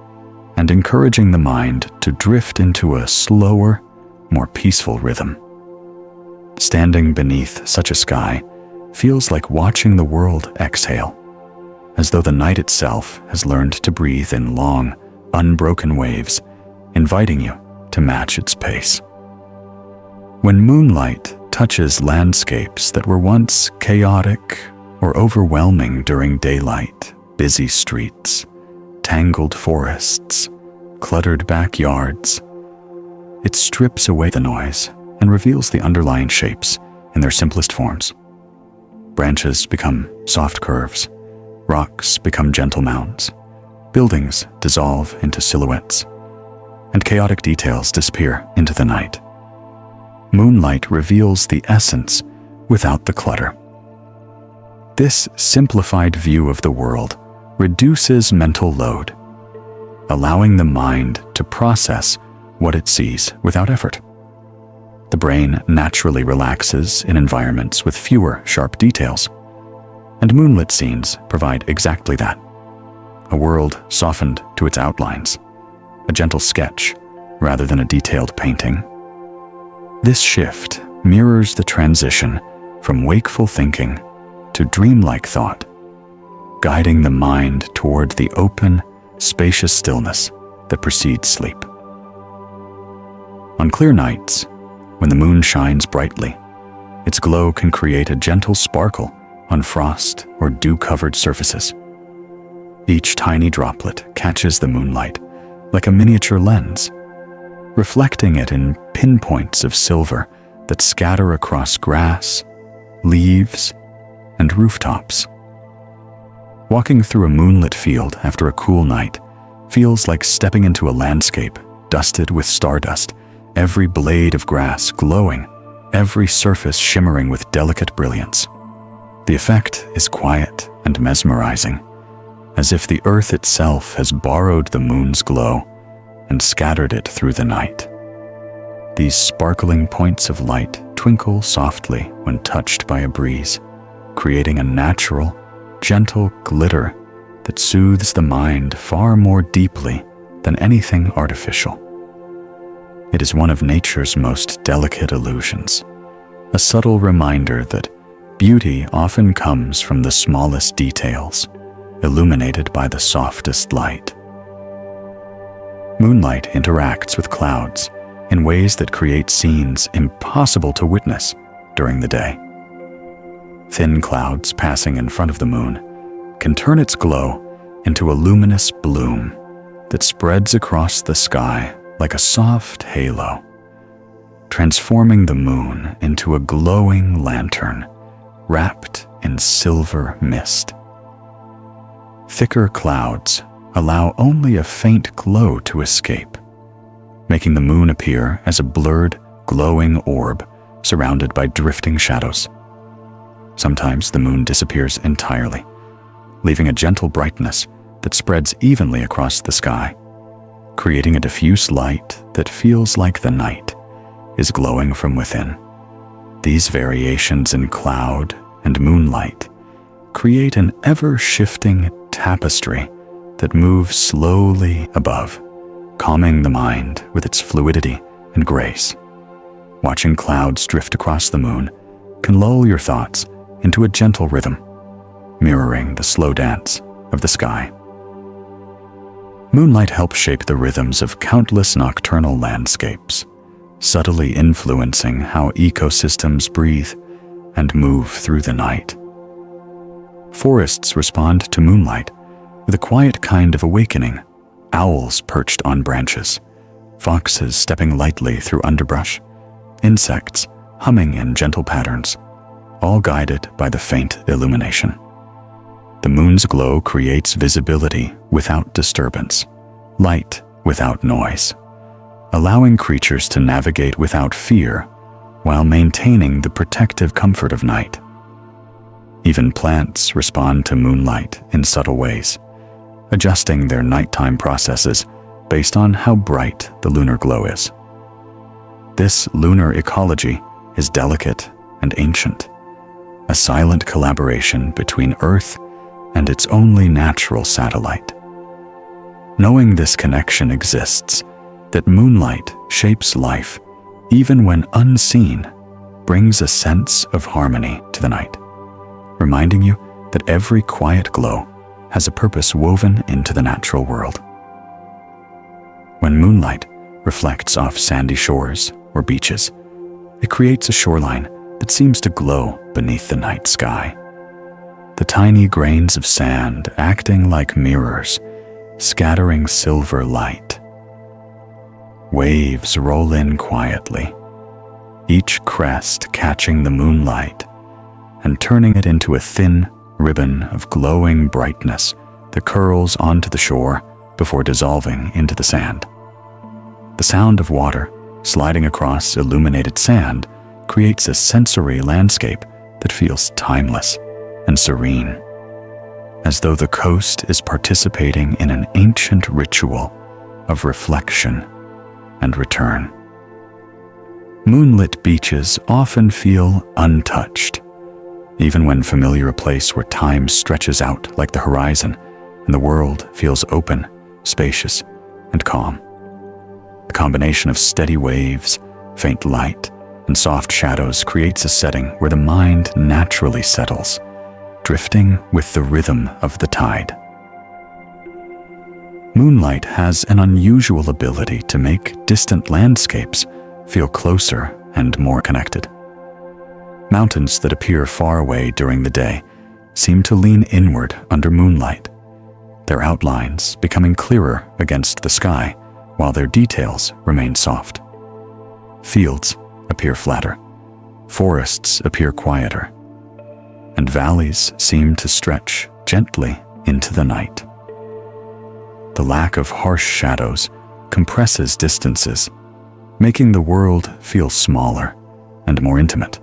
and encouraging the mind to drift into a slower, more peaceful rhythm. Standing beneath such a sky feels like watching the world exhale, as though the night itself has learned to breathe in long, unbroken waves, inviting you to match its pace. When moonlight touches landscapes that were once chaotic or overwhelming during daylight, busy streets, tangled forests, cluttered backyards, it strips away the noise and reveals the underlying shapes in their simplest forms. Branches become soft curves, rocks become gentle mounds, buildings dissolve into silhouettes, and chaotic details disappear into the night. Moonlight reveals the essence without the clutter. This simplified view of the world reduces mental load, allowing the mind to process what it sees without effort. The brain naturally relaxes in environments with fewer sharp details, and moonlit scenes provide exactly that. A world softened to its outlines, a gentle sketch rather than a detailed painting. This shift mirrors the transition from wakeful thinking to dreamlike thought, guiding the mind toward the open, spacious stillness that precedes sleep. On clear nights, when the moon shines brightly, its glow can create a gentle sparkle on frost or dew-covered surfaces. Each tiny droplet catches the moonlight like a miniature lens, reflecting it in pinpoints of silver that scatter across grass, leaves, and rooftops. Walking through a moonlit field after a cool night feels like stepping into a landscape dusted with stardust, every blade of grass glowing, every surface shimmering with delicate brilliance. The effect is quiet and mesmerizing, as if the earth itself has borrowed the moon's glow and scattered it through the night. These sparkling points of light twinkle softly when touched by a breeze, creating a natural, gentle glitter that soothes the mind far more deeply than anything artificial. It is one of nature's most delicate illusions, a subtle reminder that beauty often comes from the smallest details, illuminated by the softest light. Moonlight interacts with clouds in ways that create scenes impossible to witness during the day. Thin clouds passing in front of the moon can turn its glow into a luminous bloom that spreads across the sky like a soft halo, transforming the moon into a glowing lantern wrapped in silver mist. Thicker clouds allow only a faint glow to escape, making the moon appear as a blurred, glowing orb surrounded by drifting shadows. Sometimes the moon disappears entirely, leaving a gentle brightness that spreads evenly across the sky, creating a diffuse light that feels like the night is glowing from within. These variations in cloud and moonlight create an ever-shifting tapestry that moves slowly above, calming the mind with its fluidity and grace. Watching clouds drift across the moon can lull your thoughts into a gentle rhythm, mirroring the slow dance of the sky. Moonlight helps shape the rhythms of countless nocturnal landscapes, subtly influencing how ecosystems breathe and move through the night. Forests respond to moonlight with a quiet kind of awakening, owls perched on branches, foxes stepping lightly through underbrush, insects humming in gentle patterns, all guided by the faint illumination. The moon's glow creates visibility without disturbance, light without noise, allowing creatures to navigate without fear while maintaining the protective comfort of night. Even plants respond to moonlight in subtle ways, adjusting their nighttime processes based on how bright the lunar glow is. This lunar ecology is delicate and ancient, a silent collaboration between Earth and its only natural satellite. Knowing this connection exists, that moonlight shapes life, even when unseen, brings a sense of harmony to the night, reminding you that every quiet glow has a purpose woven into the natural world. When moonlight reflects off sandy shores or beaches, it creates a shoreline that seems to glow beneath the night sky. The tiny grains of sand acting like mirrors, scattering silver light. Waves roll in quietly, each crest catching the moonlight and turning it into a thin ribbon of glowing brightness that curls onto the shore before dissolving into the sand. The sound of water sliding across illuminated sand creates a sensory landscape that feels timeless and serene, as though the coast is participating in an ancient ritual of reflection and return. Moonlit beaches often feel untouched, even when familiar a place where time stretches out like the horizon and the world feels open, spacious, and calm. The combination of steady waves, faint light, and soft shadows creates a setting where the mind naturally settles, drifting with the rhythm of the tide. Moonlight has an unusual ability to make distant landscapes feel closer and more connected. Mountains that appear far away during the day seem to lean inward under moonlight, their outlines becoming clearer against the sky while their details remain soft. Fields appear flatter, forests appear quieter, and valleys seem to stretch gently into the night. The lack of harsh shadows compresses distances, making the world feel smaller and more intimate.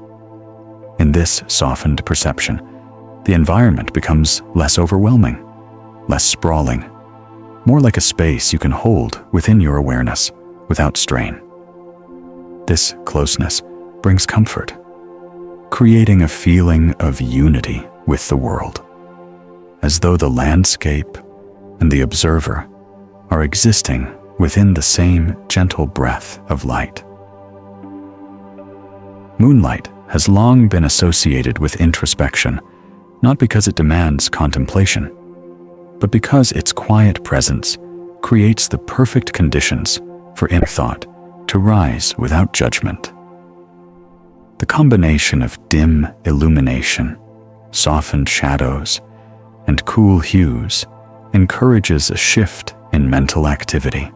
In this softened perception, the environment becomes less overwhelming, less sprawling, more like a space you can hold within your awareness without strain. This closeness brings comfort, creating a feeling of unity with the world, as though the landscape and the observer are existing within the same gentle breath of light. Moonlight has long been associated with introspection, not because it demands contemplation, but because its quiet presence creates the perfect conditions for inner thought to rise without judgment. The combination of dim illumination, softened shadows, and cool hues encourages a shift in mental activity,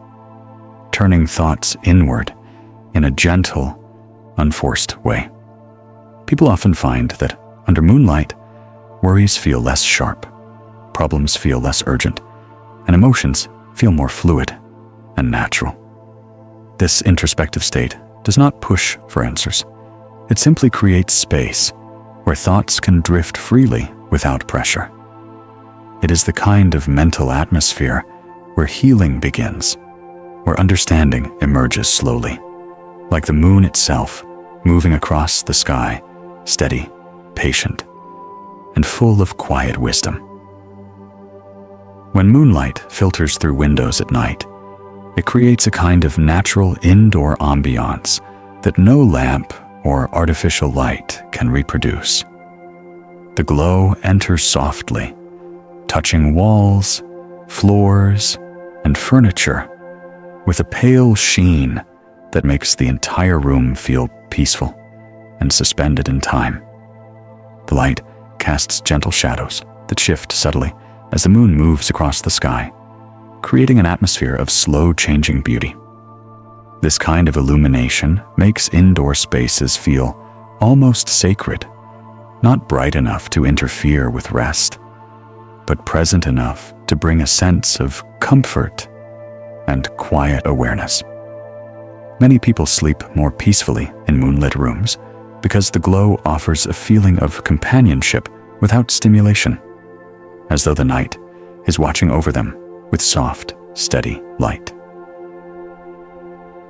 turning thoughts inward in a gentle, unforced way. People often find that under moonlight, worries feel less sharp, problems feel less urgent, and emotions feel more fluid and natural. This introspective state does not push for answers. It simply creates space where thoughts can drift freely without pressure. It is the kind of mental atmosphere where healing begins, where understanding emerges slowly, like the moon itself moving across the sky, steady, patient, and full of quiet wisdom. When moonlight filters through windows at night, it creates a kind of natural indoor ambiance that no lamp or artificial light can reproduce. The glow enters softly, touching walls, floors, and furniture with a pale sheen that makes the entire room feel peaceful and suspended in time. The light casts gentle shadows that shift subtly as the moon moves across the sky, creating an atmosphere of slow-changing beauty. This kind of illumination makes indoor spaces feel almost sacred, not bright enough to interfere with rest, but present enough to bring a sense of comfort and quiet awareness. Many people sleep more peacefully in moonlit rooms because the glow offers a feeling of companionship without stimulation, as though the night is watching over them with soft, steady light.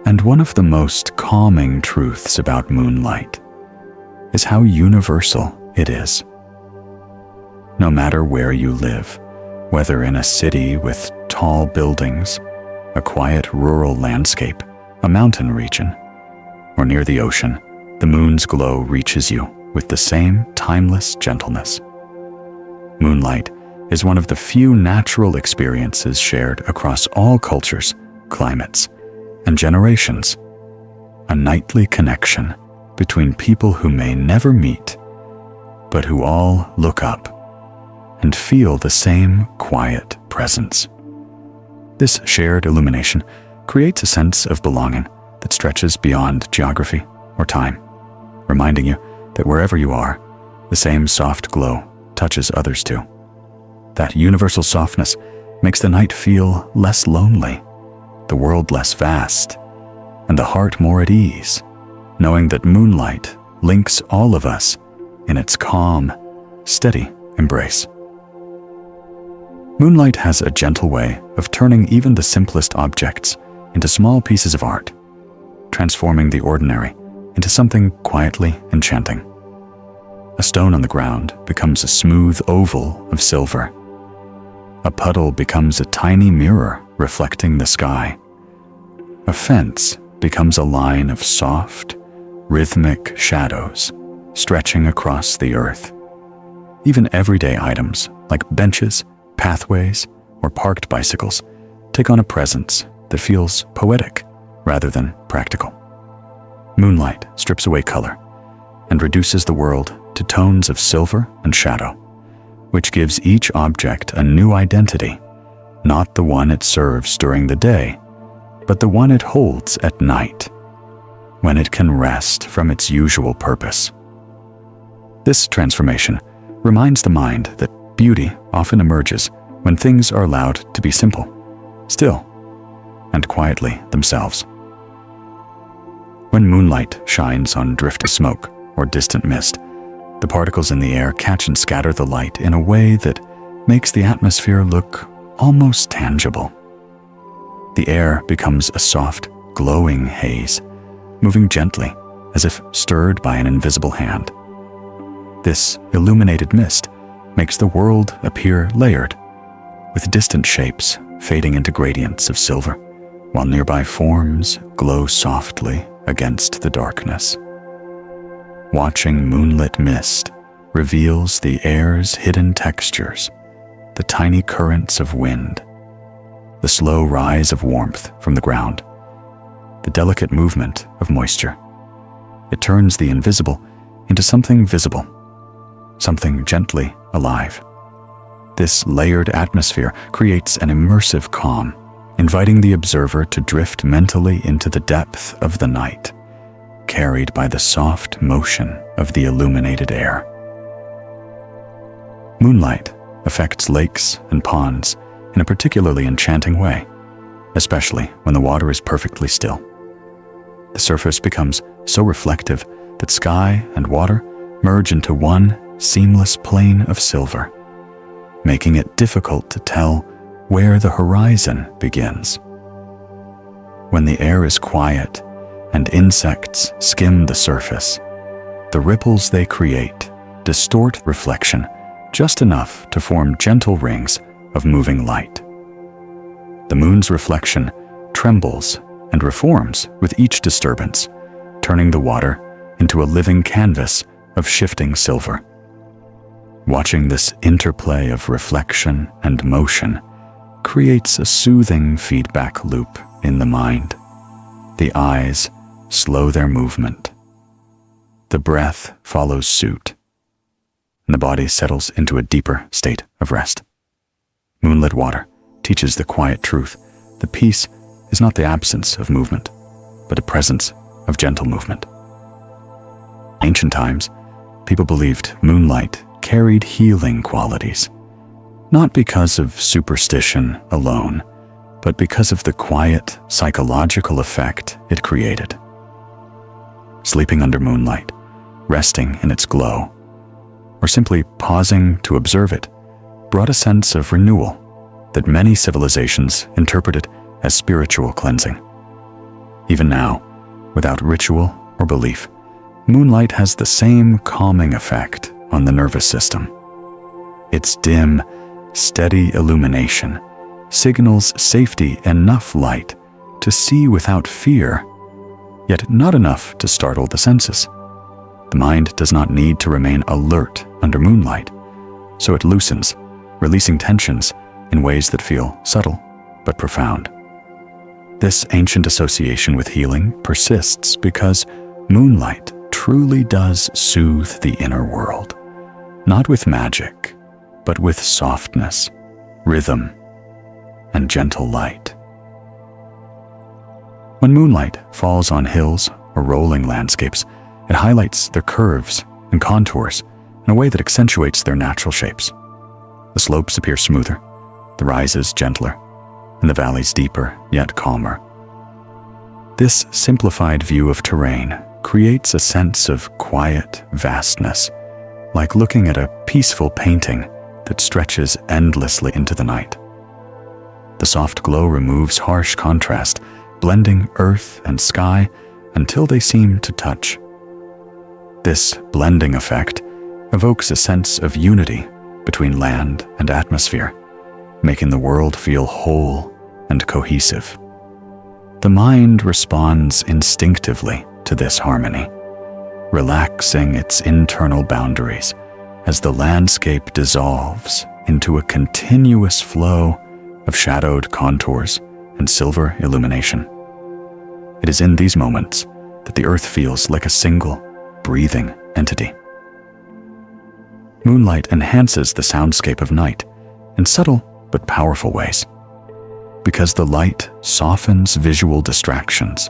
And one of the most calming truths about moonlight is how universal it is. No matter where you live, whether in a city with tall buildings, a quiet rural landscape, a mountain region, or near the ocean, the moon's glow reaches you with the same timeless gentleness. Moonlight is one of the few natural experiences shared across all cultures, climates, and generations, a nightly connection between people who may never meet, but who all look up and feel the same quiet presence. This shared illumination creates a sense of belonging that stretches beyond geography or time, reminding you that wherever you are, the same soft glow touches others too. That universal softness makes the night feel less lonely, the world less vast, and the heart more at ease, knowing that moonlight links all of us in its calm, steady embrace. Moonlight has a gentle way of turning even the simplest objects into small pieces of art, transforming the ordinary into something quietly enchanting. A stone on the ground becomes a smooth oval of silver. A puddle becomes a tiny mirror reflecting the sky. A fence becomes a line of soft, rhythmic shadows stretching across the earth. Even everyday items like benches, pathways, or parked bicycles take on a presence that feels poetic rather than practical. Moonlight strips away color and reduces the world to tones of silver and shadow, which gives each object a new identity, not the one it serves during the day, but the one it holds at night, when it can rest from its usual purpose. This transformation reminds the mind that beauty often emerges when things are allowed to be simple, still, and quietly themselves. When moonlight shines on drifted smoke or distant mist, the particles in the air catch and scatter the light in a way that makes the atmosphere look almost tangible. The air becomes a soft, glowing haze, moving gently as if stirred by an invisible hand. This illuminated mist makes the world appear layered, with distant shapes fading into gradients of silver, while nearby forms glow softly against the darkness. Watching moonlit mist reveals the air's hidden textures, the tiny currents of wind, the slow rise of warmth from the ground, the delicate movement of moisture. It turns the invisible into something visible, something gently alive. This layered atmosphere creates an immersive calm, inviting the observer to drift mentally into the depth of the night, carried by the soft motion of the illuminated air. Moonlight affects lakes and ponds in a particularly enchanting way, especially when the water is perfectly still. The surface becomes so reflective that sky and water merge into one seamless plane of silver, making it difficult to tell where the horizon begins. When the air is quiet and insects skim the surface, the ripples they create distort reflection just enough to form gentle rings of moving light. The moon's reflection trembles and reforms with each disturbance, turning the water into a living canvas of shifting silver. Watching this interplay of reflection and motion creates a soothing feedback loop in the mind. The eyes slow their movement. The breath follows suit, and the body settles into a deeper state of rest. Moonlit water teaches the quiet truth that peace is not the absence of movement, but a presence of gentle movement. In ancient times, people believed moonlight carried healing qualities, not because of superstition alone, but because of the quiet psychological effect it created. Sleeping under moonlight, resting in its glow, or simply pausing to observe it, brought a sense of renewal that many civilizations interpreted as spiritual cleansing. Even now, without ritual or belief, moonlight has the same calming effect on the nervous system. Its dim, steady illumination signals safety enough light to see without fear, yet not enough to startle the senses. The mind does not need to remain alert under moonlight, so it loosens, releasing tensions in ways that feel subtle but profound. This ancient association with healing persists because moonlight truly does soothe the inner world, not with magic, but with softness, rhythm, and gentle light. When moonlight falls on hills or rolling landscapes, it highlights their curves and contours in a way that accentuates their natural shapes. The slopes appear smoother, the rises gentler, and the valleys deeper yet calmer. This simplified view of terrain creates a sense of quiet vastness, like looking at a peaceful painting that stretches endlessly into the night. The soft glow removes harsh contrast, blending earth and sky until they seem to touch. This blending effect evokes a sense of unity between land and atmosphere, making the world feel whole and cohesive. The mind responds instinctively to this harmony, relaxing its internal boundaries as the landscape dissolves into a continuous flow of shadowed contours and silver illumination. It is in these moments that the earth feels like a single, breathing entity. Moonlight enhances the soundscape of night in subtle but powerful ways. Because the light softens visual distractions,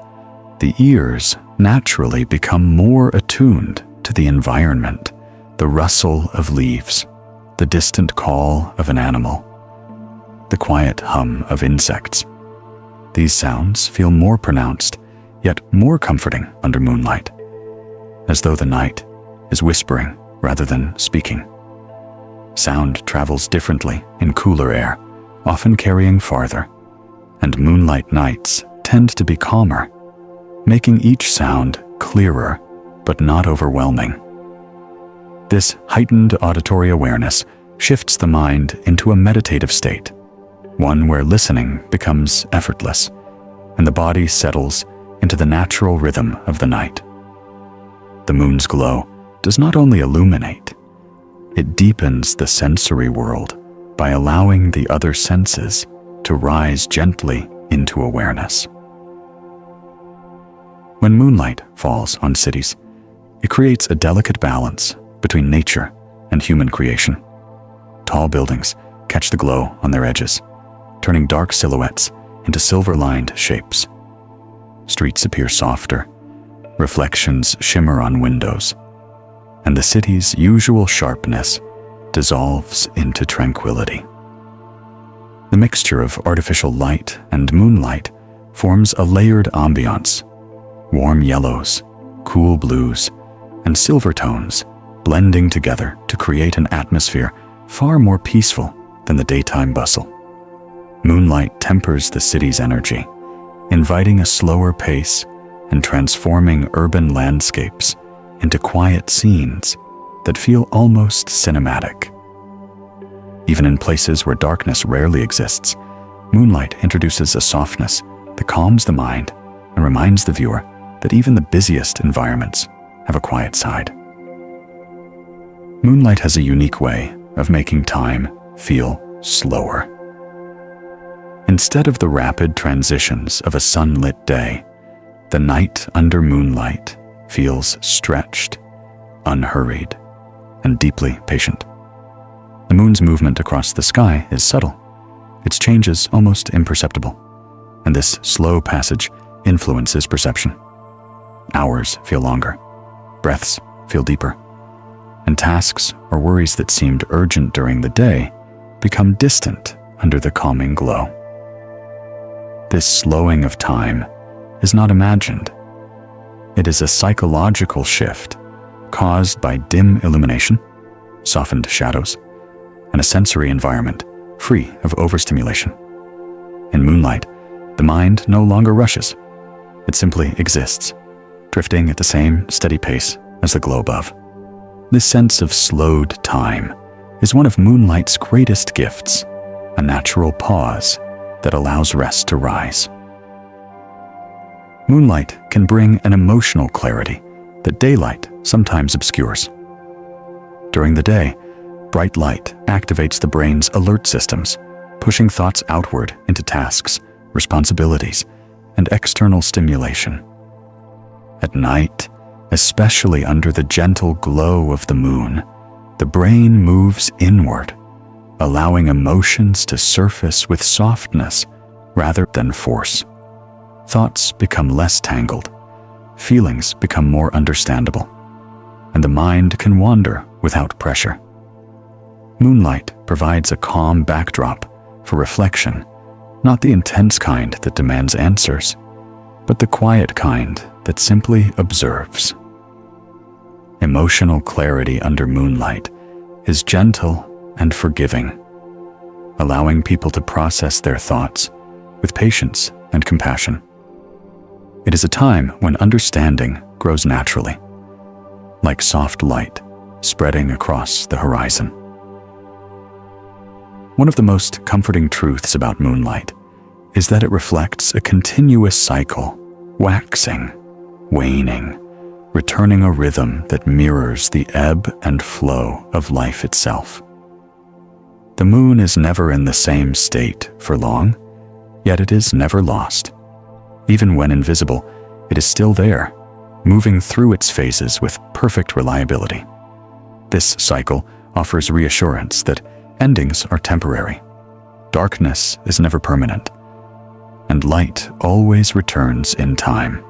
the ears naturally become more attuned to the environment, the rustle of leaves, the distant call of an animal, the quiet hum of insects. These sounds feel more pronounced, yet more comforting under moonlight, as though the night is whispering rather than speaking. Sound travels differently in cooler air, often carrying farther, and moonlight nights tend to be calmer, making each sound clearer but not overwhelming. This heightened auditory awareness shifts the mind into a meditative state, one where listening becomes effortless and the body settles into the natural rhythm of the night. The moon's glow does not only illuminate, it deepens the sensory world by allowing the other senses to rise gently into awareness. When moonlight falls on cities, it creates a delicate balance between nature and human creation. Tall buildings catch the glow on their edges, turning dark silhouettes into silver-lined shapes. Streets appear softer, reflections shimmer on windows, and the city's usual sharpness dissolves into tranquility. The mixture of artificial light and moonlight forms a layered ambiance. Warm yellows, cool blues, and silver tones blending together to create an atmosphere far more peaceful than the daytime bustle. Moonlight tempers the city's energy, inviting a slower pace and transforming urban landscapes into quiet scenes that feel almost cinematic. Even in places where darkness rarely exists, moonlight introduces a softness that calms the mind and reminds the viewer that even the busiest environments have a quiet side. Moonlight has a unique way of making time feel slower. Instead of the rapid transitions of a sunlit day, the night under moonlight feels stretched, unhurried, and deeply patient. The moon's movement across the sky is subtle. Its changes almost imperceptible, and this slow passage influences perception. Hours feel longer, breaths feel deeper, and tasks or worries that seemed urgent during the day become distant under the calming glow. This slowing of time is not imagined. It is a psychological shift caused by dim illumination, softened shadows, and a sensory environment free of overstimulation. In moonlight, the mind no longer rushes. It simply exists, drifting at the same steady pace as the glow above. This sense of slowed time is one of moonlight's greatest gifts, a natural pause that allows rest to rise. Moonlight can bring an emotional clarity that daylight sometimes obscures. During the day, bright light activates the brain's alert systems, pushing thoughts outward into tasks, responsibilities, and external stimulation. At night, especially under the gentle glow of the moon, the brain moves inward, allowing emotions to surface with softness rather than force. Thoughts become less tangled, feelings become more understandable, and the mind can wander without pressure. Moonlight provides a calm backdrop for reflection, not the intense kind that demands answers, but the quiet kind that simply observes. Emotional clarity under moonlight is gentle and forgiving, allowing people to process their thoughts with patience and compassion. It is a time when understanding grows naturally, like soft light spreading across the horizon. One of the most comforting truths about moonlight is that it reflects a continuous cycle, waxing, waning, returning a rhythm that mirrors the ebb and flow of life itself. The moon is never in the same state for long, yet it is never lost. Even when invisible, it is still there, moving through its phases with perfect reliability. This cycle offers reassurance that endings are temporary. Darkness is never permanent, and light always returns in time.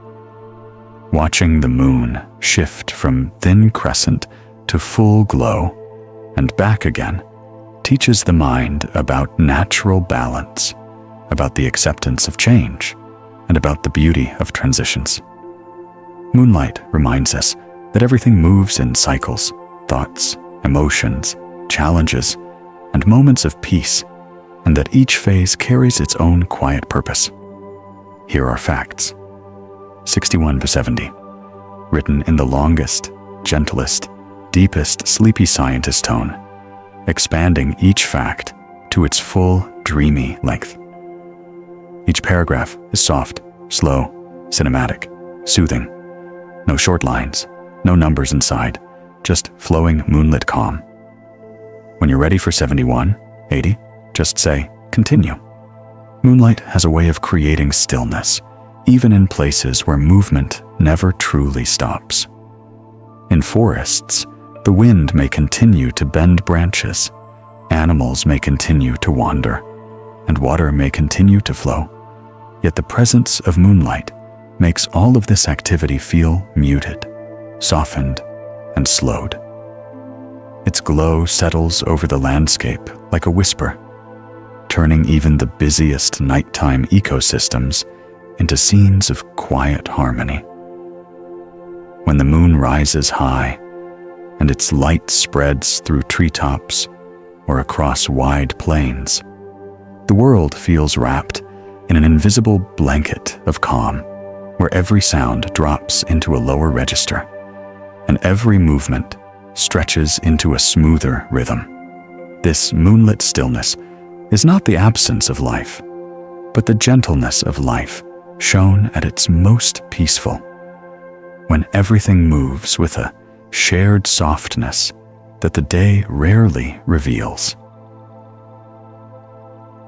Watching the moon shift from thin crescent to full glow and back again teaches the mind about natural balance, about the acceptance of change, and about the beauty of transitions. Moonlight reminds us that everything moves in cycles, thoughts, emotions, challenges, and moments of peace, and that each phase carries its own quiet purpose. Here are facts. 61-70, written in the longest, gentlest, deepest sleepy scientist tone, expanding each fact to its full, dreamy length. Each paragraph is soft, slow, cinematic, soothing. No short lines, no numbers inside, just flowing moonlit calm. When you're ready for 71-80, just say, continue. Moonlight has a way of creating stillness, even in places where movement never truly stops. In forests, the wind may continue to bend branches, animals may continue to wander, and water may continue to flow. Yet the presence of moonlight makes all of this activity feel muted, softened, and slowed. Its glow settles over the landscape like a whisper, turning even the busiest nighttime ecosystems into scenes of quiet harmony. When the moon rises high and its light spreads through treetops or across wide plains, the world feels wrapped in an invisible blanket of calm, where every sound drops into a lower register and every movement stretches into a smoother rhythm. This moonlit stillness is not the absence of life, but the gentleness of life shown at its most peaceful, when everything moves with a shared softness that the day rarely reveals.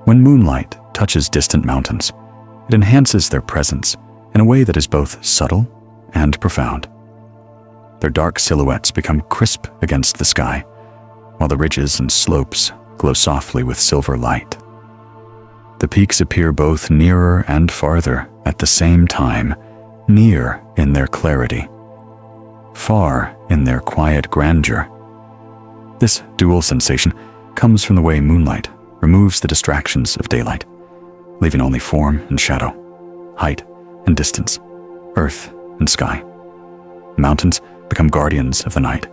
When moonlight touches distant mountains, it enhances their presence in a way that is both subtle and profound. Their dark silhouettes become crisp against the sky, while the ridges and slopes glow softly with silver light. The peaks appear both nearer and farther at the same time, near in their clarity, far in their quiet grandeur. This dual sensation comes from the way moonlight removes the distractions of daylight, leaving only form and shadow, height and distance, earth and sky. Mountains become guardians of the night,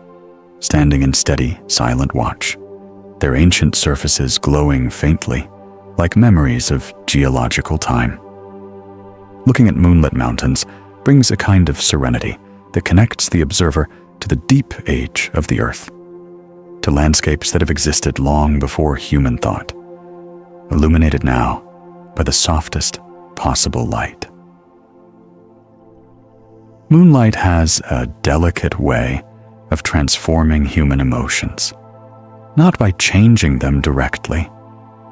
standing in steady, silent watch, their ancient surfaces glowing faintly, like memories of geological time. Looking at moonlit mountains brings a kind of serenity that connects the observer to the deep age of the earth, to landscapes that have existed long before human thought, illuminated now by the softest possible light. Moonlight has a delicate way of transforming human emotions, not by changing them directly,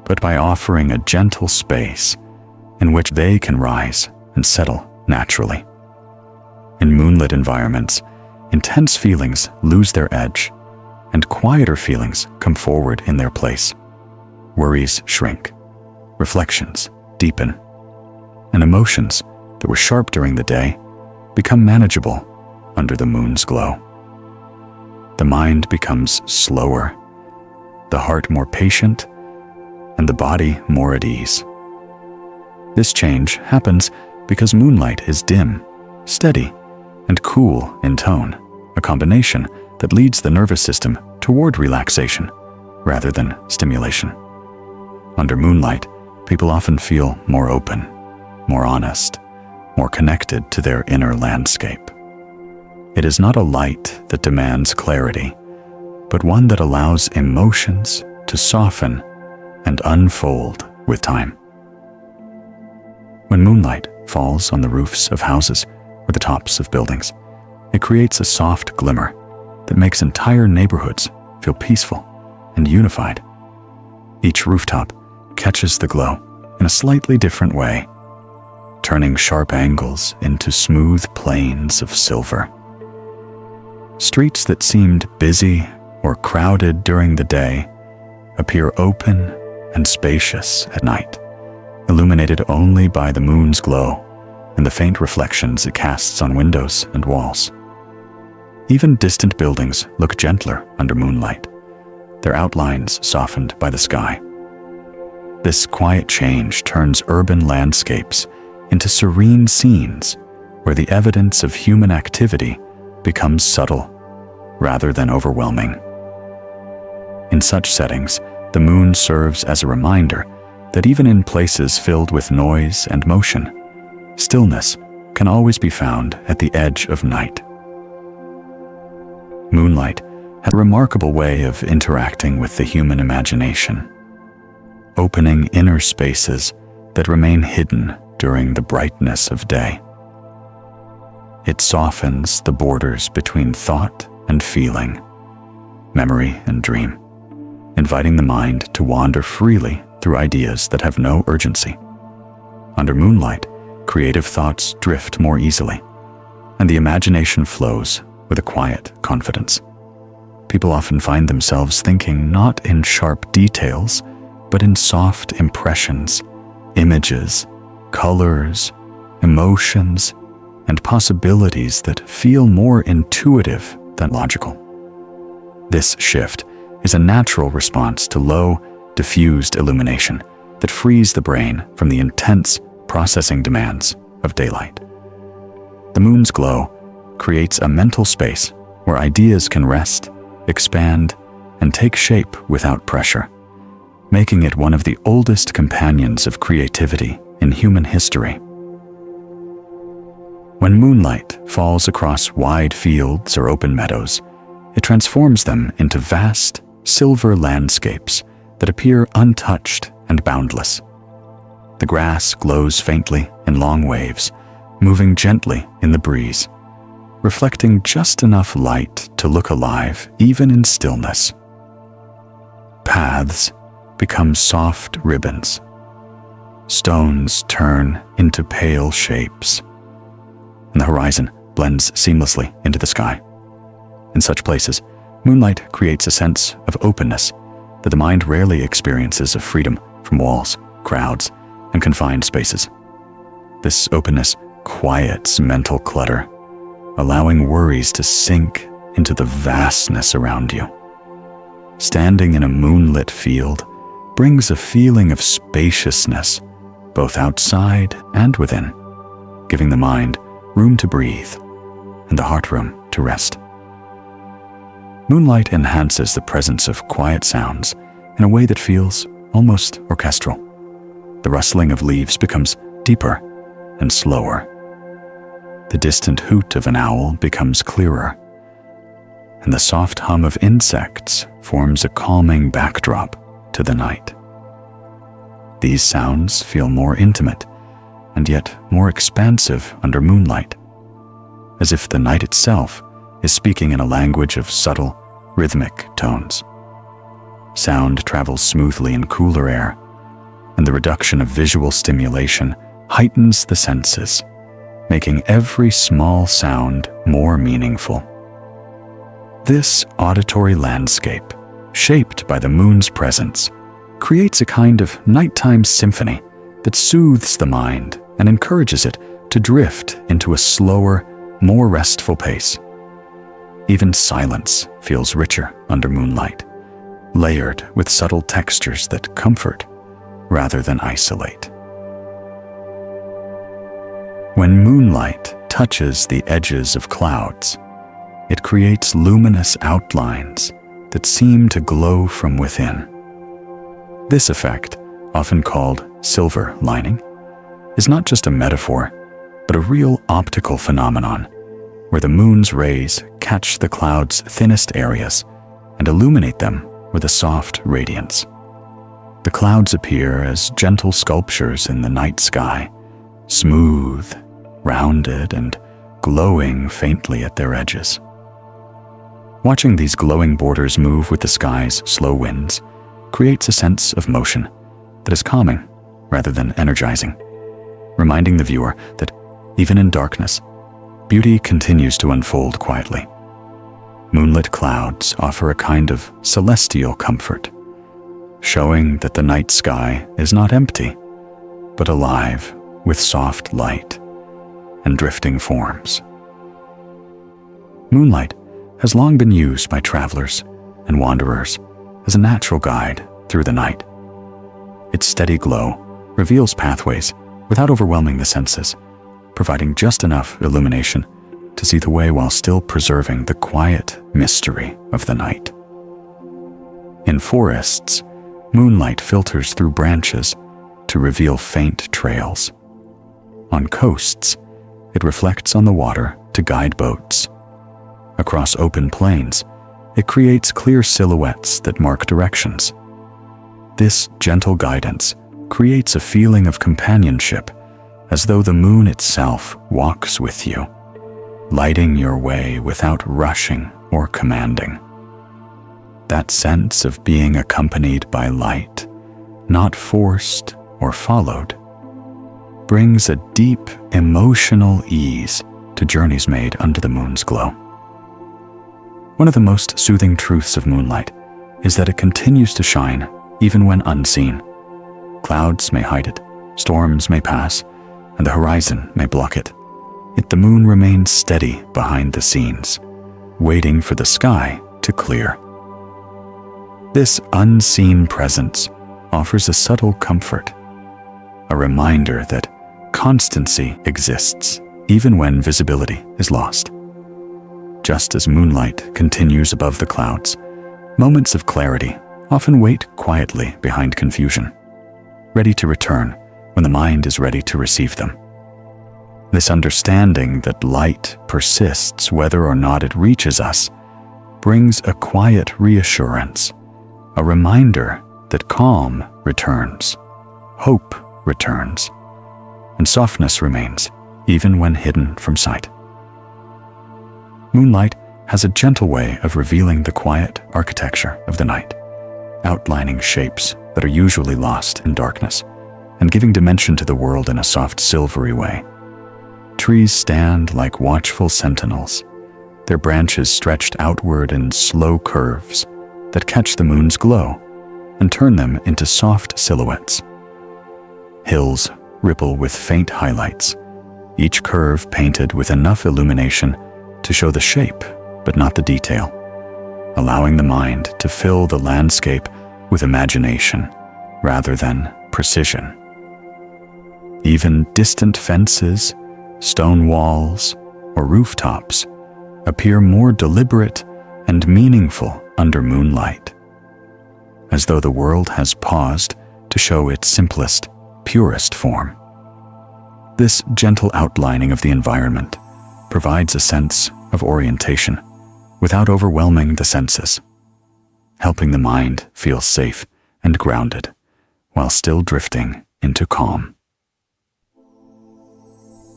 but by offering a gentle space in which they can rise and settle naturally. In moonlit environments, intense feelings lose their edge, and quieter feelings come forward in their place. Worries shrink, reflections deepen, and emotions that were sharp during the day become manageable under the moon's glow. The mind becomes slower, the heart more patient, and the body more at ease. This change happens because moonlight is dim, steady, and cool in tone, a combination that leads the nervous system toward relaxation rather than stimulation. Under moonlight, people often feel more open, more honest, more connected to their inner landscape. It is not a light that demands clarity, but one that allows emotions to soften and unfold with time. When moonlight falls on the roofs of houses or the tops of buildings, it creates a soft glimmer that makes entire neighborhoods feel peaceful and unified. Each rooftop catches the glow in a slightly different way, turning sharp angles into smooth plains of silver. Streets that seemed busy or crowded during the day appear open and spacious at night, illuminated only by the moon's glow and the faint reflections it casts on windows and walls. Even distant buildings look gentler under moonlight, their outlines softened by the sky. This quiet change turns urban landscapes into serene scenes where the evidence of human activity becomes subtle rather than overwhelming. In such settings, the moon serves as a reminder that even in places filled with noise and motion, stillness can always be found at the edge of night. Moonlight had a remarkable way of interacting with the human imagination, opening inner spaces that remain hidden during the brightness of day. It softens the borders between thought and feeling, memory and dream, inviting the mind to wander freely through ideas that have no urgency. Under moonlight, creative thoughts drift more easily, and the imagination flows with a quiet confidence. People often find themselves thinking not in sharp details, but in soft impressions, images, colors, emotions, and possibilities that feel more intuitive than logical. This shift is a natural response to low, diffused illumination that frees the brain from the intense processing demands of daylight. The moon's glow creates a mental space where ideas can rest, expand, and take shape without pressure, making it one of the oldest companions of creativity in human history. When moonlight falls across wide fields or open meadows, it transforms them into vast, silver landscapes that appear untouched and boundless. The grass glows faintly in long waves, moving gently in the breeze, reflecting just enough light to look alive even in stillness. Paths become soft ribbons. Stones turn into pale shapes, and the horizon blends seamlessly into the sky. In such places, moonlight creates a sense of openness that the mind rarely experiences, of freedom from walls, crowds, and confined spaces. This openness quiets mental clutter, allowing worries to sink into the vastness around you. Standing in a moonlit field brings a feeling of spaciousness, both outside and within, giving the mind room to breathe and the heart room to rest. Moonlight enhances the presence of quiet sounds in a way that feels almost orchestral. The rustling of leaves becomes deeper and slower. The distant hoot of an owl becomes clearer, and the soft hum of insects forms a calming backdrop to the night. These sounds feel more intimate and yet more expansive under moonlight, as if the night itself is speaking in a language of subtle, rhythmic tones. Sound travels smoothly in cooler air, and the reduction of visual stimulation heightens the senses, making every small sound more meaningful. This auditory landscape, shaped by the moon's presence, creates a kind of nighttime symphony that soothes the mind and encourages it to drift into a slower, more restful pace. Even silence feels richer under moonlight, layered with subtle textures that comfort rather than isolate. When moonlight touches the edges of clouds, it creates luminous outlines that seem to glow from within. This effect, often called silver lining, is not just a metaphor, but a real optical phenomenon where the moon's rays catch the cloud's thinnest areas and illuminate them with a soft radiance. The clouds appear as gentle sculptures in the night sky, smooth, rounded, and glowing faintly at their edges. Watching these glowing borders move with the sky's slow winds creates a sense of motion that is calming rather than energizing, reminding the viewer that even in darkness, beauty continues to unfold quietly. Moonlit clouds offer a kind of celestial comfort, showing that the night sky is not empty, but alive with soft light and drifting forms. Moonlight has long been used by travelers and wanderers as a natural guide through the night. Its steady glow reveals pathways without overwhelming the senses, providing just enough illumination to see the way while still preserving the quiet mystery of the night. In forests, moonlight filters through branches to reveal faint trails. On coasts, it reflects on the water to guide boats. Across open plains, it creates clear silhouettes that mark directions. This gentle guidance creates a feeling of companionship, as though the moon itself walks with you, lighting your way without rushing or commanding. That sense of being accompanied by light, not forced or followed, brings a deep emotional ease to journeys made under the moon's glow. One of the most soothing truths of moonlight is that it continues to shine even when unseen. Clouds may hide it, storms may pass, and the horizon may block it. Yet the moon remains steady behind the scenes, waiting for the sky to clear. This unseen presence offers a subtle comfort, a reminder that constancy exists even when visibility is lost. Just as moonlight continues above the clouds, moments of clarity often wait quietly behind confusion, ready to return when the mind is ready to receive them. This understanding that light persists whether or not it reaches us brings a quiet reassurance, a reminder that calm returns, hope returns, and softness remains even when hidden from sight. Moonlight has a gentle way of revealing the quiet architecture of the night, outlining shapes that are usually lost in darkness and giving dimension to the world in a soft, silvery way. Trees stand like watchful sentinels, their branches stretched outward in slow curves that catch the moon's glow and turn them into soft silhouettes. Hills ripple with faint highlights, each curve painted with enough illumination to show the shape but not the detail, allowing the mind to fill the landscape with imagination rather than precision. Even distant fences, stone walls, or rooftops appear more deliberate and meaningful under moonlight, as though the world has paused to show its simplest, purest form. This gentle outlining of the environment provides a sense of orientation without overwhelming the senses, helping the mind feel safe and grounded while still drifting into calm.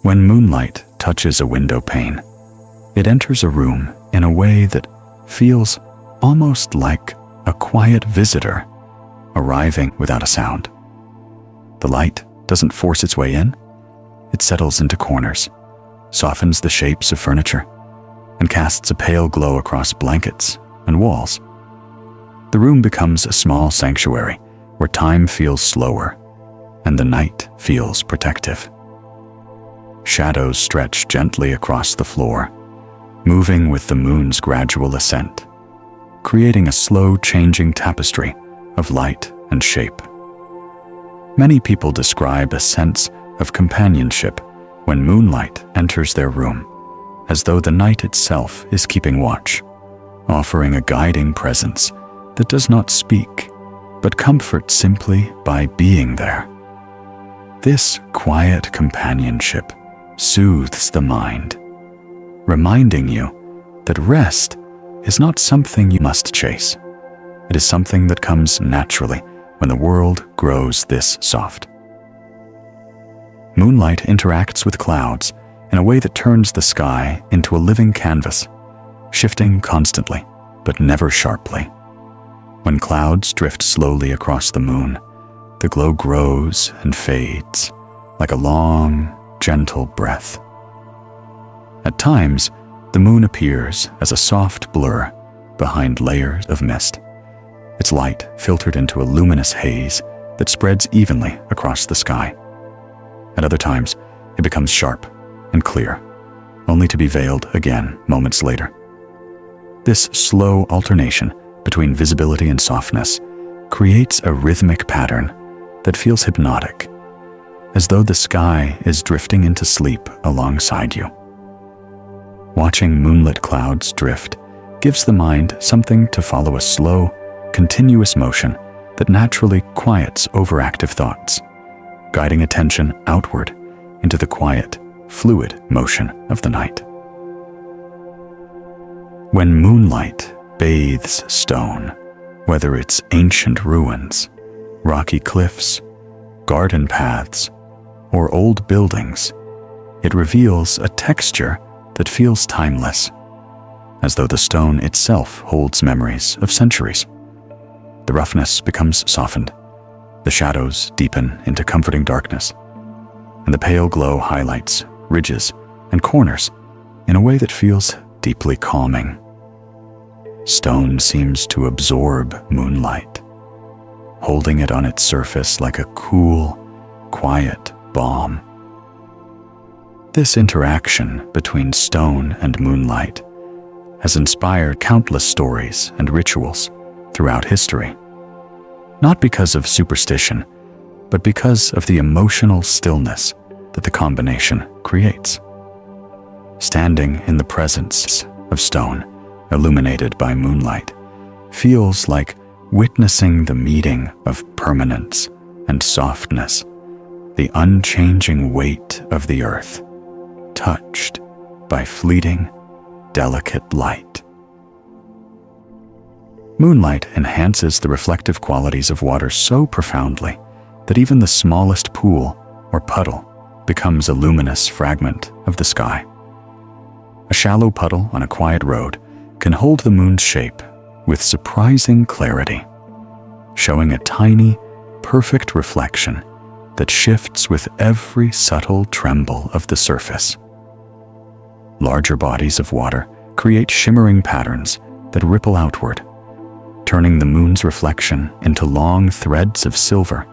When moonlight touches a window pane, it enters a room in a way that feels almost like a quiet visitor arriving without a sound. The light doesn't force its way in. It settles into corners, softens the shapes of furniture, and casts a pale glow across blankets and walls. The room becomes a small sanctuary where time feels slower and the night feels protective. Shadows stretch gently across the floor, moving with the moon's gradual ascent, creating a slow changing tapestry of light and shape. Many people describe a sense of companionship when moonlight enters their room, as though the night itself is keeping watch, offering a guiding presence that does not speak, but comforts simply by being there. This quiet companionship soothes the mind, reminding you that rest is not something you must chase. It is something that comes naturally when the world grows this soft. Moonlight interacts with clouds in a way that turns the sky into a living canvas, shifting constantly, but never sharply. When clouds drift slowly across the moon, the glow grows and fades like a long, gentle breath. At times, the moon appears as a soft blur behind layers of mist, its light filtered into a luminous haze that spreads evenly across the sky, At other times, it becomes sharp and clear, only to be veiled again moments later. This slow alternation between visibility and softness creates a rhythmic pattern that feels hypnotic, as though the sky is drifting into sleep alongside you. Watching moonlit clouds drift gives the mind something to follow, a slow, continuous motion that naturally quiets overactive thoughts, guiding attention outward into the quiet, fluid motion of the night. When moonlight bathes stone, whether it's ancient ruins, rocky cliffs, garden paths, or old buildings, it reveals a texture that feels timeless, as though the stone itself holds memories of centuries. The roughness becomes softened, the shadows deepen into comforting darkness, and the pale glow highlights ridges and corners in a way that feels deeply calming. Stone seems to absorb moonlight, holding it on its surface like a cool, quiet balm. This interaction between stone and moonlight has inspired countless stories and rituals throughout history, not because of superstition, but because of the emotional stillness that the combination creates. Standing in the presence of stone, illuminated by moonlight, feels like witnessing the meeting of permanence and softness, the unchanging weight of the earth, touched by fleeting, delicate light. Moonlight enhances the reflective qualities of water so profoundly that even the smallest pool or puddle becomes a luminous fragment of the sky. A shallow puddle on a quiet road can hold the moon's shape with surprising clarity, showing a tiny, perfect reflection that shifts with every subtle tremble of the surface. Larger bodies of water create shimmering patterns that ripple outward, turning the moon's reflection into long threads of silver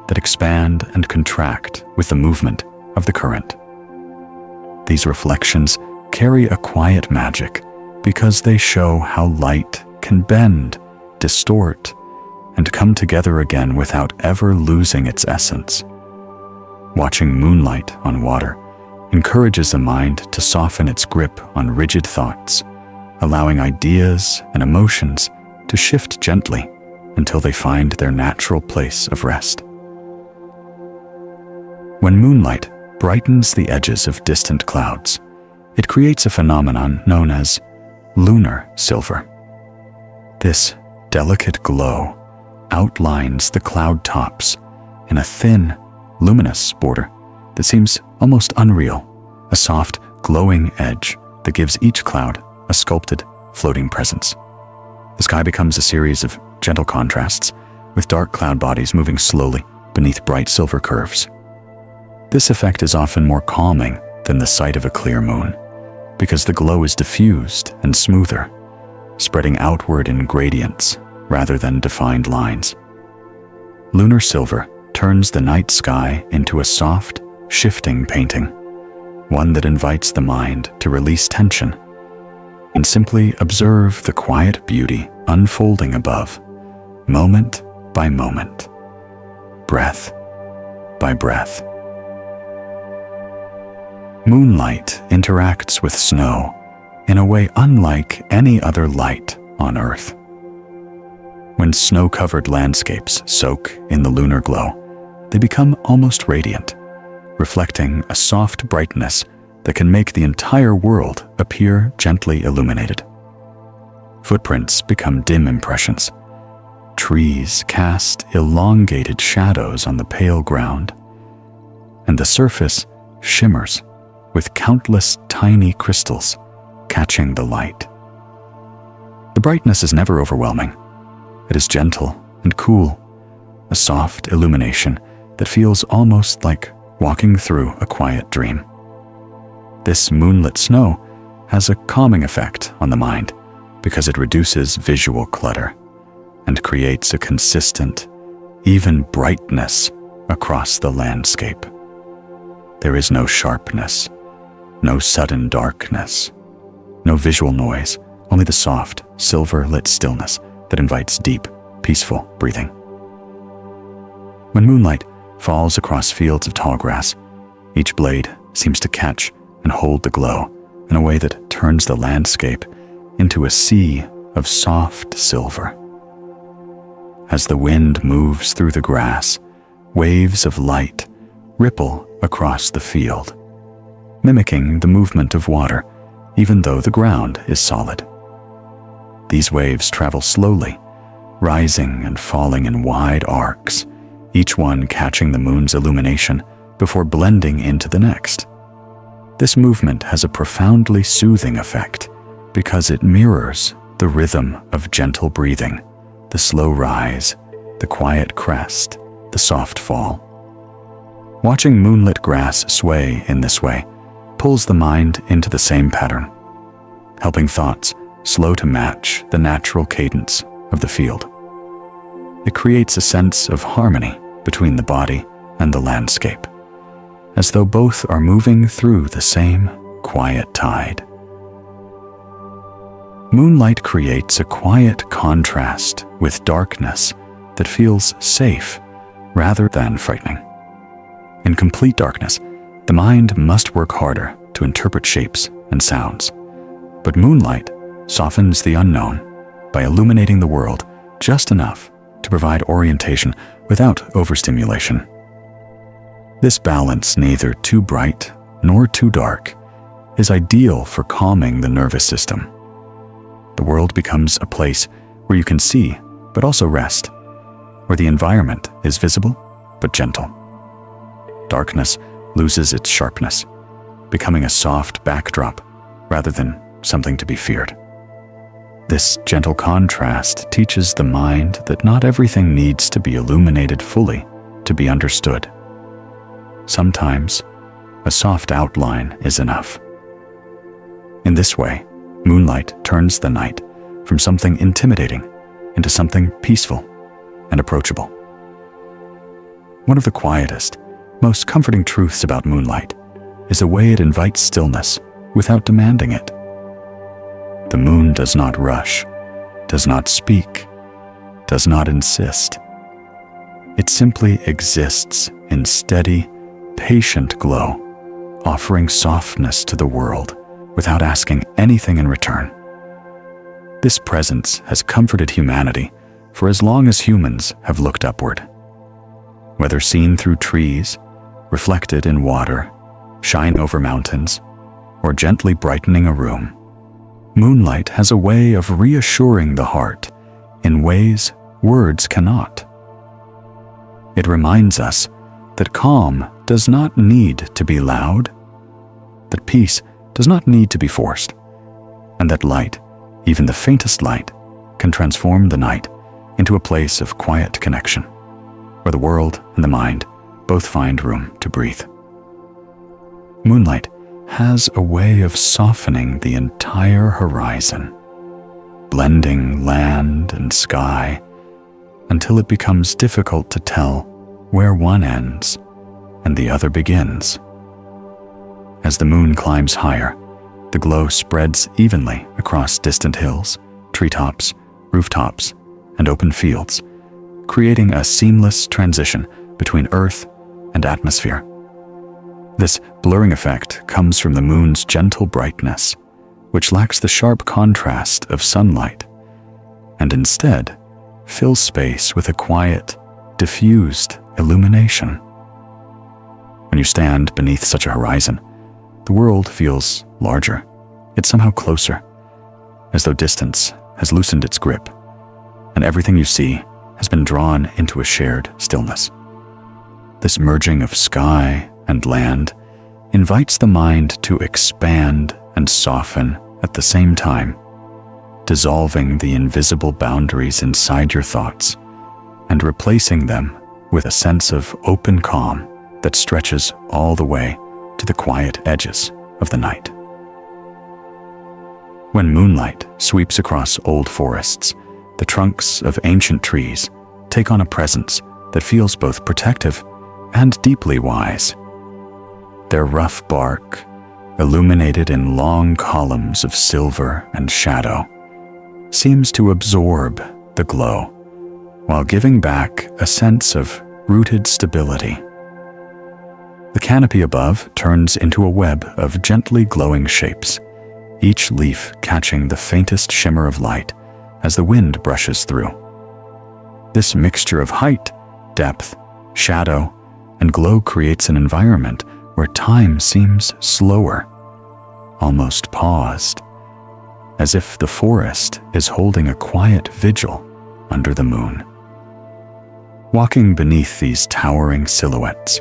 that expand and contract with the movement of the current. These reflections carry a quiet magic because they show how light can bend, distort, and come together again without ever losing its essence. Watching moonlight on water encourages the mind to soften its grip on rigid thoughts, allowing ideas and emotions to shift gently until they find their natural place of rest. When moonlight brightens the edges of distant clouds, it creates a phenomenon known as lunar silver. This delicate glow outlines the cloud tops in a thin, luminous border that seems almost unreal, a soft, glowing edge that gives each cloud a sculpted, floating presence. The sky becomes a series of gentle contrasts, with dark cloud bodies moving slowly beneath bright silver curves. This effect is often more calming than the sight of a clear moon, because the glow is diffused and smoother, spreading outward in gradients rather than defined lines. Lunar silver turns the night sky into a soft, shifting painting, one that invites the mind to release tension and simply observe the quiet beauty unfolding above, moment by moment, breath by breath. Moonlight interacts with snow in a way unlike any other light on Earth. When snow-covered landscapes soak in the lunar glow, they become almost radiant, reflecting a soft brightness that can make the entire world appear gently illuminated. Footprints become dim impressions. Trees cast elongated shadows on the pale ground, and the surface shimmers with countless tiny crystals catching the light. The brightness is never overwhelming. It is gentle and cool, a soft illumination that feels almost like walking through a quiet dream. This moonlit snow has a calming effect on the mind because it reduces visual clutter and creates a consistent, even brightness across the landscape. There is no sharpness, no sudden darkness, no visual noise, only the soft, silver-lit stillness that invites deep, peaceful breathing. When moonlight falls across fields of tall grass, each blade seems to catch and hold the glow in a way that turns the landscape into a sea of soft silver. As the wind moves through the grass, waves of light ripple across the field, mimicking the movement of water, even though the ground is solid. These waves travel slowly, rising and falling in wide arcs, each one catching the moon's illumination before blending into the next. This movement has a profoundly soothing effect because it mirrors the rhythm of gentle breathing, the slow rise, the quiet crest, the soft fall. Watching moonlit grass sway in this way pulls the mind into the same pattern, helping thoughts slow to match the natural cadence of the field. It creates a sense of harmony between the body and the landscape, as though both are moving through the same quiet tide. Moonlight creates a quiet contrast with darkness that feels safe rather than frightening. In complete darkness, the mind must work harder to interpret shapes and sounds, but moonlight softens the unknown by illuminating the world just enough to provide orientation without overstimulation. This balance, neither too bright nor too dark, is ideal for calming the nervous system. The world becomes a place where you can see but also rest, where the environment is visible but gentle. Darkness loses its sharpness, becoming a soft backdrop rather than something to be feared. This gentle contrast teaches the mind that not everything needs to be illuminated fully to be understood. Sometimes, a soft outline is enough. In this way, moonlight turns the night from something intimidating into something peaceful and approachable. One of the quietest, most comforting truths about moonlight is the way it invites stillness without demanding it. The moon does not rush, does not speak, does not insist. It simply exists in steady, patient glow, offering softness to the world without asking anything in return. This presence has comforted humanity for as long as humans have looked upward. Whether seen through trees, reflected in water, shine over mountains, or gently brightening a room, moonlight has a way of reassuring the heart in ways words cannot. It reminds us that calm does not need to be loud, that peace does not need to be forced, and that light, even the faintest light, can transform the night into a place of quiet connection, where the world and the mind both find room to breathe. Moonlight has a way of softening the entire horizon, blending land and sky until it becomes difficult to tell where one ends and the other begins. As the moon climbs higher, the glow spreads evenly across distant hills, treetops, rooftops, and open fields, creating a seamless transition between earth and atmosphere. This blurring effect comes from the moon's gentle brightness, which lacks the sharp contrast of sunlight, and instead fills space with a quiet, diffused illumination. When you stand beneath such a horizon, the world feels larger, yet somehow closer, as though distance has loosened its grip, and everything you see has been drawn into a shared stillness. This merging of sky and land invites the mind to expand and soften at the same time, dissolving the invisible boundaries inside your thoughts and replacing them with a sense of open calm that stretches all the way to the quiet edges of the night. When moonlight sweeps across old forests, the trunks of ancient trees take on a presence that feels both protective and deeply wise. Their rough bark, illuminated in long columns of silver and shadow, seems to absorb the glow while giving back a sense of rooted stability. The canopy above turns into a web of gently glowing shapes, each leaf catching the faintest shimmer of light as the wind brushes through. This mixture of height, depth, shadow, and glow creates an environment where time seems slower, almost paused, as if the forest is holding a quiet vigil under the moon. Walking beneath these towering silhouettes,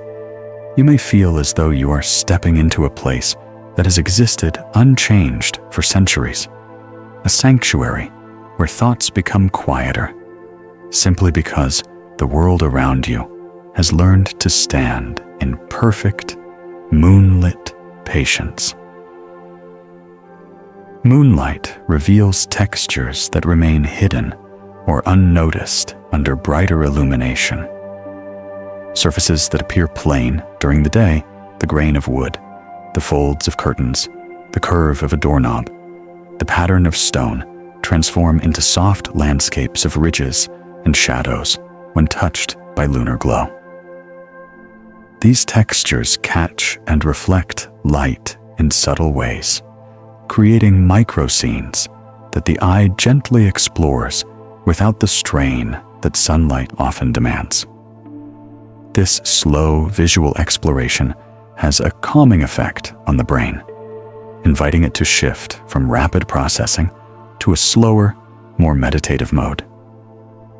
you may feel as though you are stepping into a place that has existed unchanged for centuries, a sanctuary where thoughts become quieter, simply because the world around you has learned to stand in perfect, moonlit patience. Moonlight reveals textures that remain hidden or unnoticed under brighter illumination. Surfaces that appear plain during the day, the grain of wood, the folds of curtains, the curve of a doorknob, the pattern of stone, transform into soft landscapes of ridges and shadows when touched by lunar glow. These textures catch and reflect light in subtle ways, creating micro-scenes that the eye gently explores without the strain that sunlight often demands. This slow visual exploration has a calming effect on the brain, inviting it to shift from rapid processing to a slower, more meditative mode.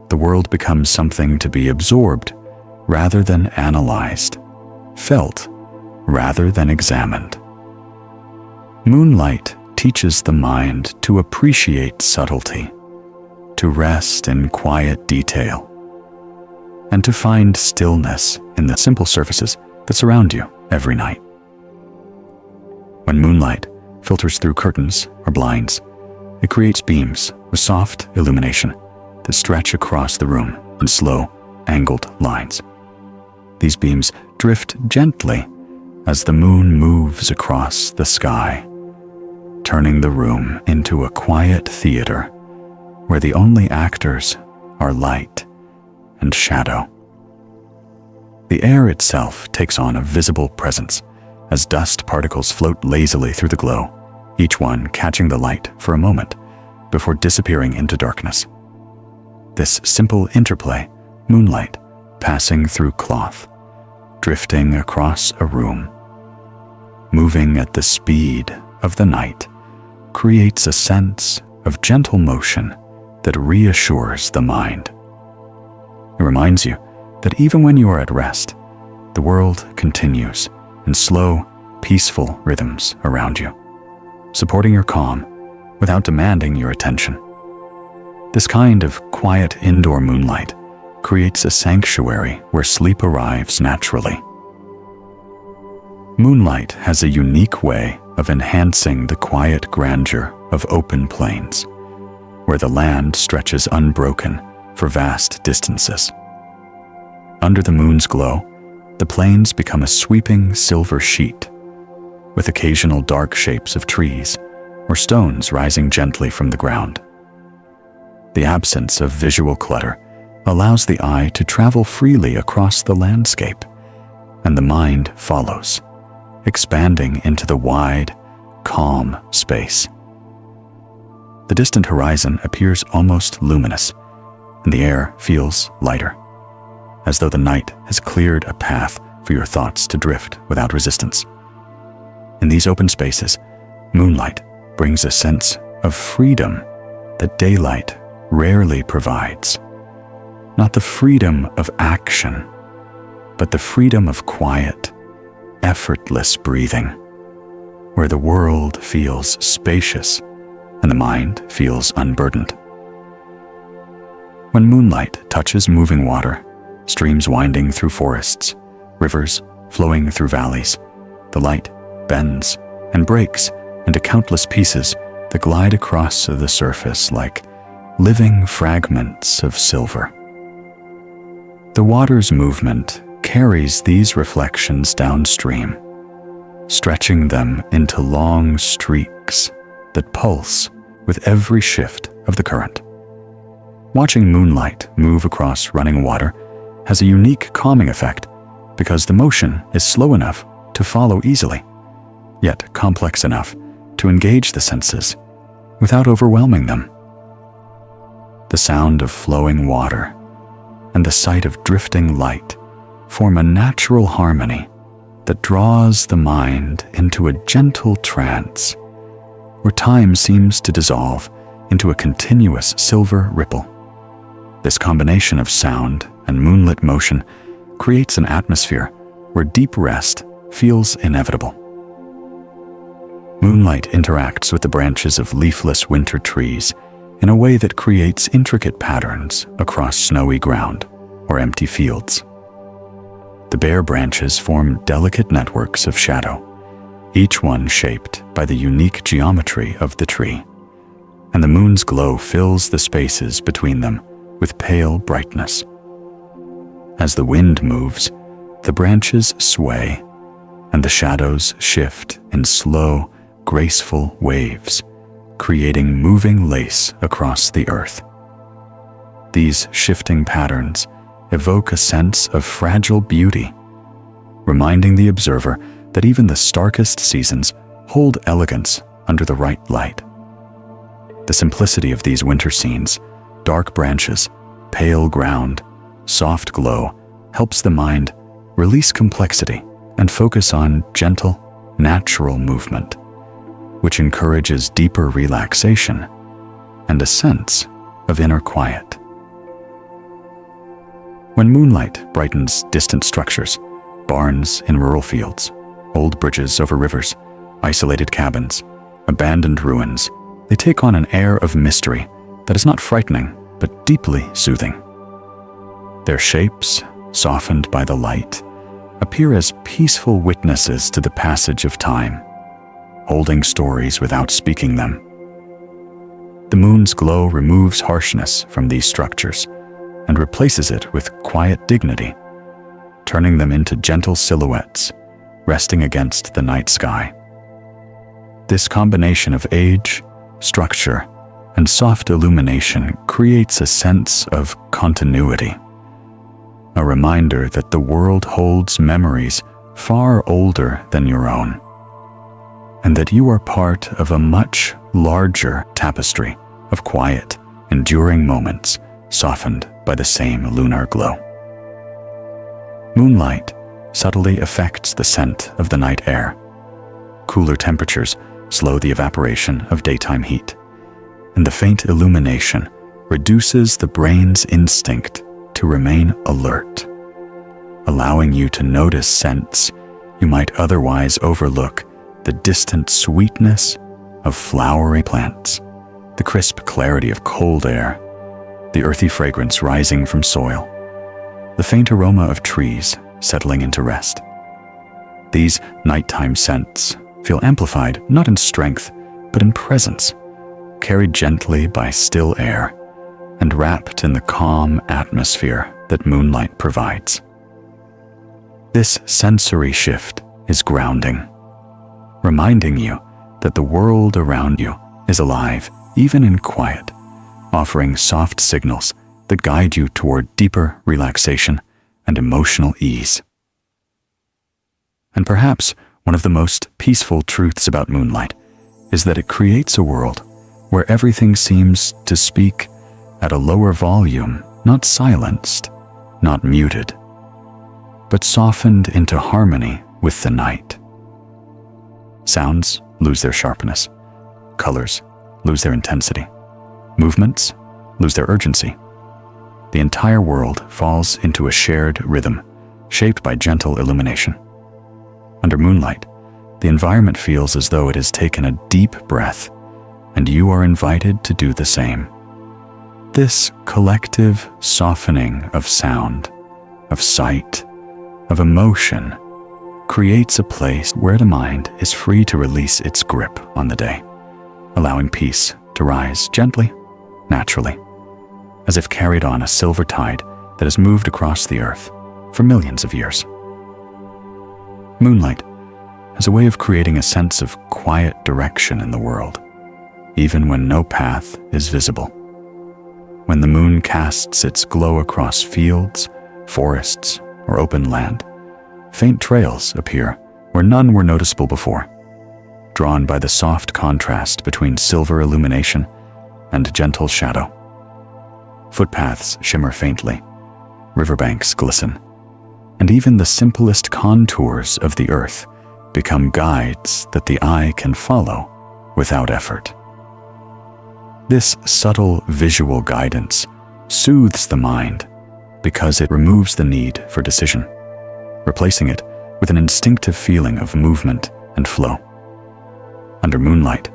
The world becomes something to be absorbed rather than analyzed, felt rather than examined. Moonlight teaches the mind to appreciate subtlety, to rest in quiet detail, and to find stillness in the simple surfaces that surround you every night. When moonlight filters through curtains or blinds, it creates beams of soft illumination that stretch across the room in slow, angled lines. These beams drift gently as the moon moves across the sky, turning the room into a quiet theater where the only actors are light and shadow. The air itself takes on a visible presence as dust particles float lazily through the glow, each one catching the light for a moment before disappearing into darkness. This simple interplay, moonlight passing through cloth, drifting across a room, moving at the speed of the night, creates a sense of gentle motion that reassures the mind. It reminds you that even when you are at rest, the world continues in slow, peaceful rhythms around you, supporting your calm without demanding your attention. This kind of quiet indoor moonlight creates a sanctuary where sleep arrives naturally. Moonlight has a unique way of enhancing the quiet grandeur of open plains, where the land stretches unbroken for vast distances. Under the moon's glow, the plains become a sweeping silver sheet, with occasional dark shapes of trees or stones rising gently from the ground. The absence of visual clutter allows the eye to travel freely across the landscape, and the mind follows, expanding into the wide, calm space. The distant horizon appears almost luminous, and the air feels lighter, as though the night has cleared a path for your thoughts to drift without resistance. In these open spaces, moonlight brings a sense of freedom that daylight rarely provides. Not the freedom of action, but the freedom of quiet, effortless breathing, where the world feels spacious and the mind feels unburdened. When moonlight touches moving water, streams winding through forests, rivers flowing through valleys, the light bends and breaks into countless pieces that glide across the surface like living fragments of silver. The water's movement carries these reflections downstream, stretching them into long streaks that pulse with every shift of the current. Watching moonlight move across running water has a unique calming effect because the motion is slow enough to follow easily, yet complex enough to engage the senses without overwhelming them. The sound of flowing water and the sight of drifting light form a natural harmony that draws the mind into a gentle trance where time seems to dissolve into a continuous silver ripple. This combination of sound and moonlit motion creates an atmosphere where deep rest feels inevitable. Moonlight interacts with the branches of leafless winter trees in a way that creates intricate patterns across snowy ground or empty fields. The bare branches form delicate networks of shadow, each one shaped by the unique geometry of the tree, and the moon's glow fills the spaces between them with pale brightness. As the wind moves, the branches sway, and the shadows shift in slow, graceful waves, creating moving lace across the earth. These shifting patterns evoke a sense of fragile beauty, reminding the observer that even the starkest seasons hold elegance under the right light. The simplicity of these winter scenes, dark branches, pale ground, soft glow, helps the mind release complexity and focus on gentle, natural movement, which encourages deeper relaxation and a sense of inner quiet. When moonlight brightens distant structures, barns in rural fields, old bridges over rivers, isolated cabins, abandoned ruins, they take on an air of mystery that is not frightening, but deeply soothing. Their shapes, softened by the light, appear as peaceful witnesses to the passage of time, holding stories without speaking them. The moon's glow removes harshness from these structures and replaces it with quiet dignity, turning them into gentle silhouettes resting against the night sky. This combination of age, structure, and soft illumination creates a sense of continuity, a reminder that the world holds memories far older than your own, and that you are part of a much larger tapestry of quiet, enduring moments softened by the same lunar glow. Moonlight subtly affects the scent of the night air. Cooler temperatures slow the evaporation of daytime heat, and the faint illumination reduces the brain's instinct to remain alert, allowing you to notice scents you might otherwise overlook: the distant sweetness of flowering plants, the crisp clarity of cold air, the earthy fragrance rising from soil, the faint aroma of trees settling into rest. These nighttime scents feel amplified not in strength, but in presence, carried gently by still air and wrapped in the calm atmosphere that moonlight provides. This sensory shift is grounding, reminding you that the world around you is alive, even in quiet, offering soft signals that guide you toward deeper relaxation and emotional ease. And perhaps one of the most peaceful truths about moonlight is that it creates a world where everything seems to speak at a lower volume, not silenced, not muted, but softened into harmony with the night. Sounds lose their sharpness, colors lose their intensity, movements lose their urgency. The entire world falls into a shared rhythm, shaped by gentle illumination. Under moonlight, the environment feels as though it has taken a deep breath, and you are invited to do the same. This collective softening of sound, of sight, of emotion, creates a place where the mind is free to release its grip on the day, allowing peace to rise gently, naturally, as if carried on a silver tide that has moved across the earth for millions of years. Moonlight as a way of creating a sense of quiet direction in the world, even when no path is visible. When the moon casts its glow across fields, forests, or open land, faint trails appear where none were noticeable before, drawn by the soft contrast between silver illumination and gentle shadow. Footpaths shimmer faintly, riverbanks glisten, and even the simplest contours of the earth become guides that the eye can follow without effort. This subtle visual guidance soothes the mind because it removes the need for decision, replacing it with an instinctive feeling of movement and flow. Under moonlight,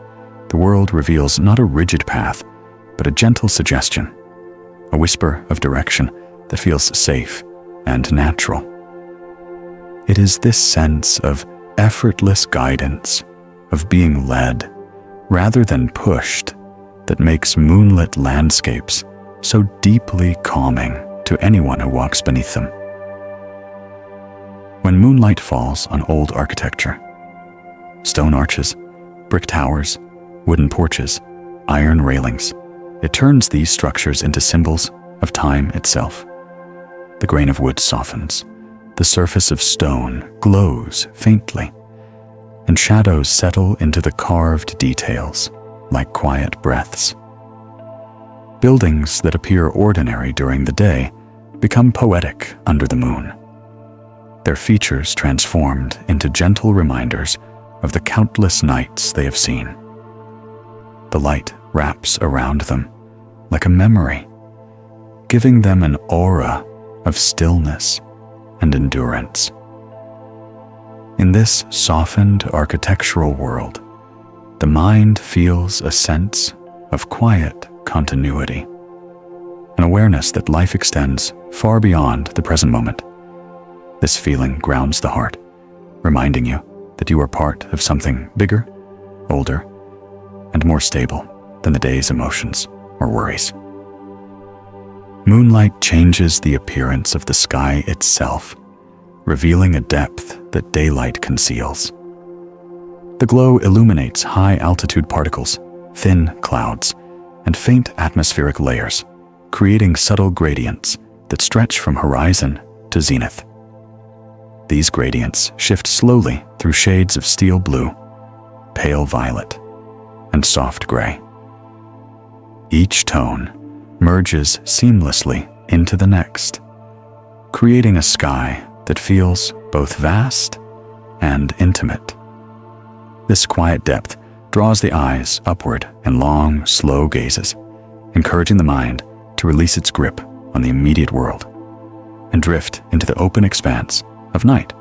the world reveals not a rigid path, but a gentle suggestion, a whisper of direction that feels safe and natural. It is this sense of effortless guidance, of being led rather than pushed, that makes moonlit landscapes so deeply calming to anyone who walks beneath them. When moonlight falls on old architecture, stone arches, brick towers, wooden porches, iron railings, it turns these structures into symbols of time itself. The grain of wood softens, the surface of stone glows faintly, and shadows settle into the carved details like quiet breaths. Buildings that appear ordinary during the day become poetic under the moon, their features transformed into gentle reminders of the countless nights they have seen. The light wraps around them like a memory, giving them an aura of stillness and endurance. In this softened architectural world, the mind feels a sense of quiet continuity, an awareness that life extends far beyond the present moment. This feeling grounds the heart, reminding you that you are part of something bigger, older, and more stable than the day's emotions or worries. Moonlight changes the appearance of the sky itself, revealing a depth that daylight conceals. The glow illuminates high-altitude particles, thin clouds, and faint atmospheric layers, creating subtle gradients that stretch from horizon to zenith. These gradients shift slowly through shades of steel blue, pale violet, and soft gray. Each tone merges seamlessly into the next, creating a sky that feels both vast and intimate. This quiet depth draws the eyes upward in long, slow gazes, encouraging the mind to release its grip on the immediate world and drift into the open expanse of night.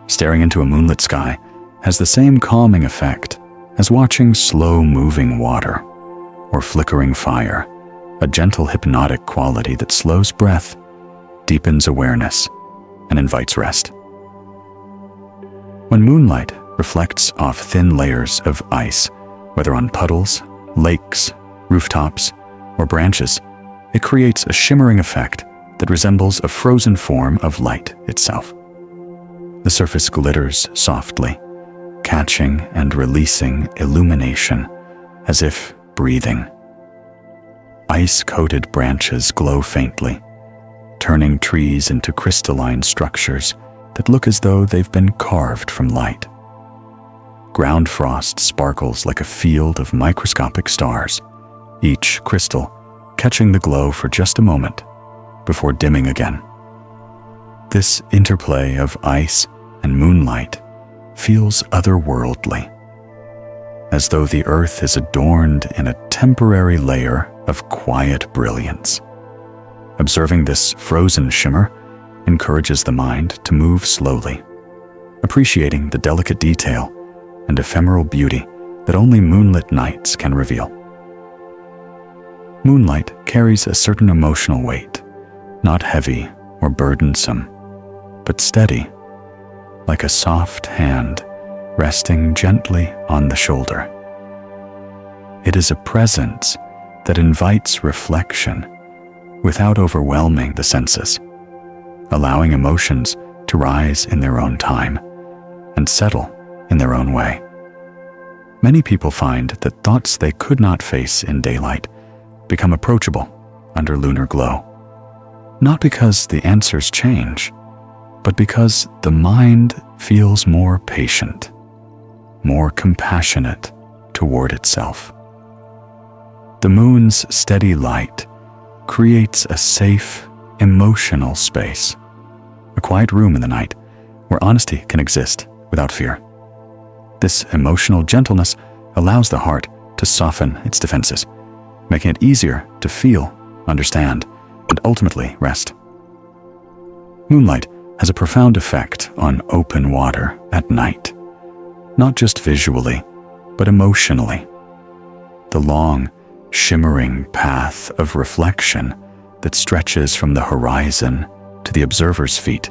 Staring into a moonlit sky has the same calming effect as watching slow-moving water or flickering fire, a gentle hypnotic quality that slows breath, deepens awareness, and invites rest. When moonlight reflects off thin layers of ice, whether on puddles, lakes, rooftops, or branches, it creates a shimmering effect that resembles a frozen form of light itself. The surface glitters softly, catching and releasing illumination as if breathing. Ice-coated branches glow faintly, turning trees into crystalline structures that look as though they've been carved from light. Ground frost sparkles like a field of microscopic stars, each crystal catching the glow for just a moment before dimming again. This interplay of ice and moonlight feels otherworldly, as though the earth is adorned in a temporary layer of quiet brilliance. Observing this frozen shimmer encourages the mind to move slowly, appreciating the delicate detail and ephemeral beauty that only moonlit nights can reveal. Moonlight carries a certain emotional weight, not heavy or burdensome, but steady, like a soft hand resting gently on the shoulder. It is a presence that invites reflection without overwhelming the senses, allowing emotions to rise in their own time and settle in their own way. Many people find that thoughts they could not face in daylight become approachable under lunar glow, not because the answers change, but because the mind feels more patient, more compassionate toward itself. The moon's steady light creates a safe, emotional space, a quiet room in the night where honesty can exist without fear. This emotional gentleness allows the heart to soften its defenses, making it easier to feel, understand, and ultimately rest. Moonlight has a profound effect on open water at night, not just visually, but emotionally. The long, shimmering path of reflection that stretches from the horizon to the observer's feet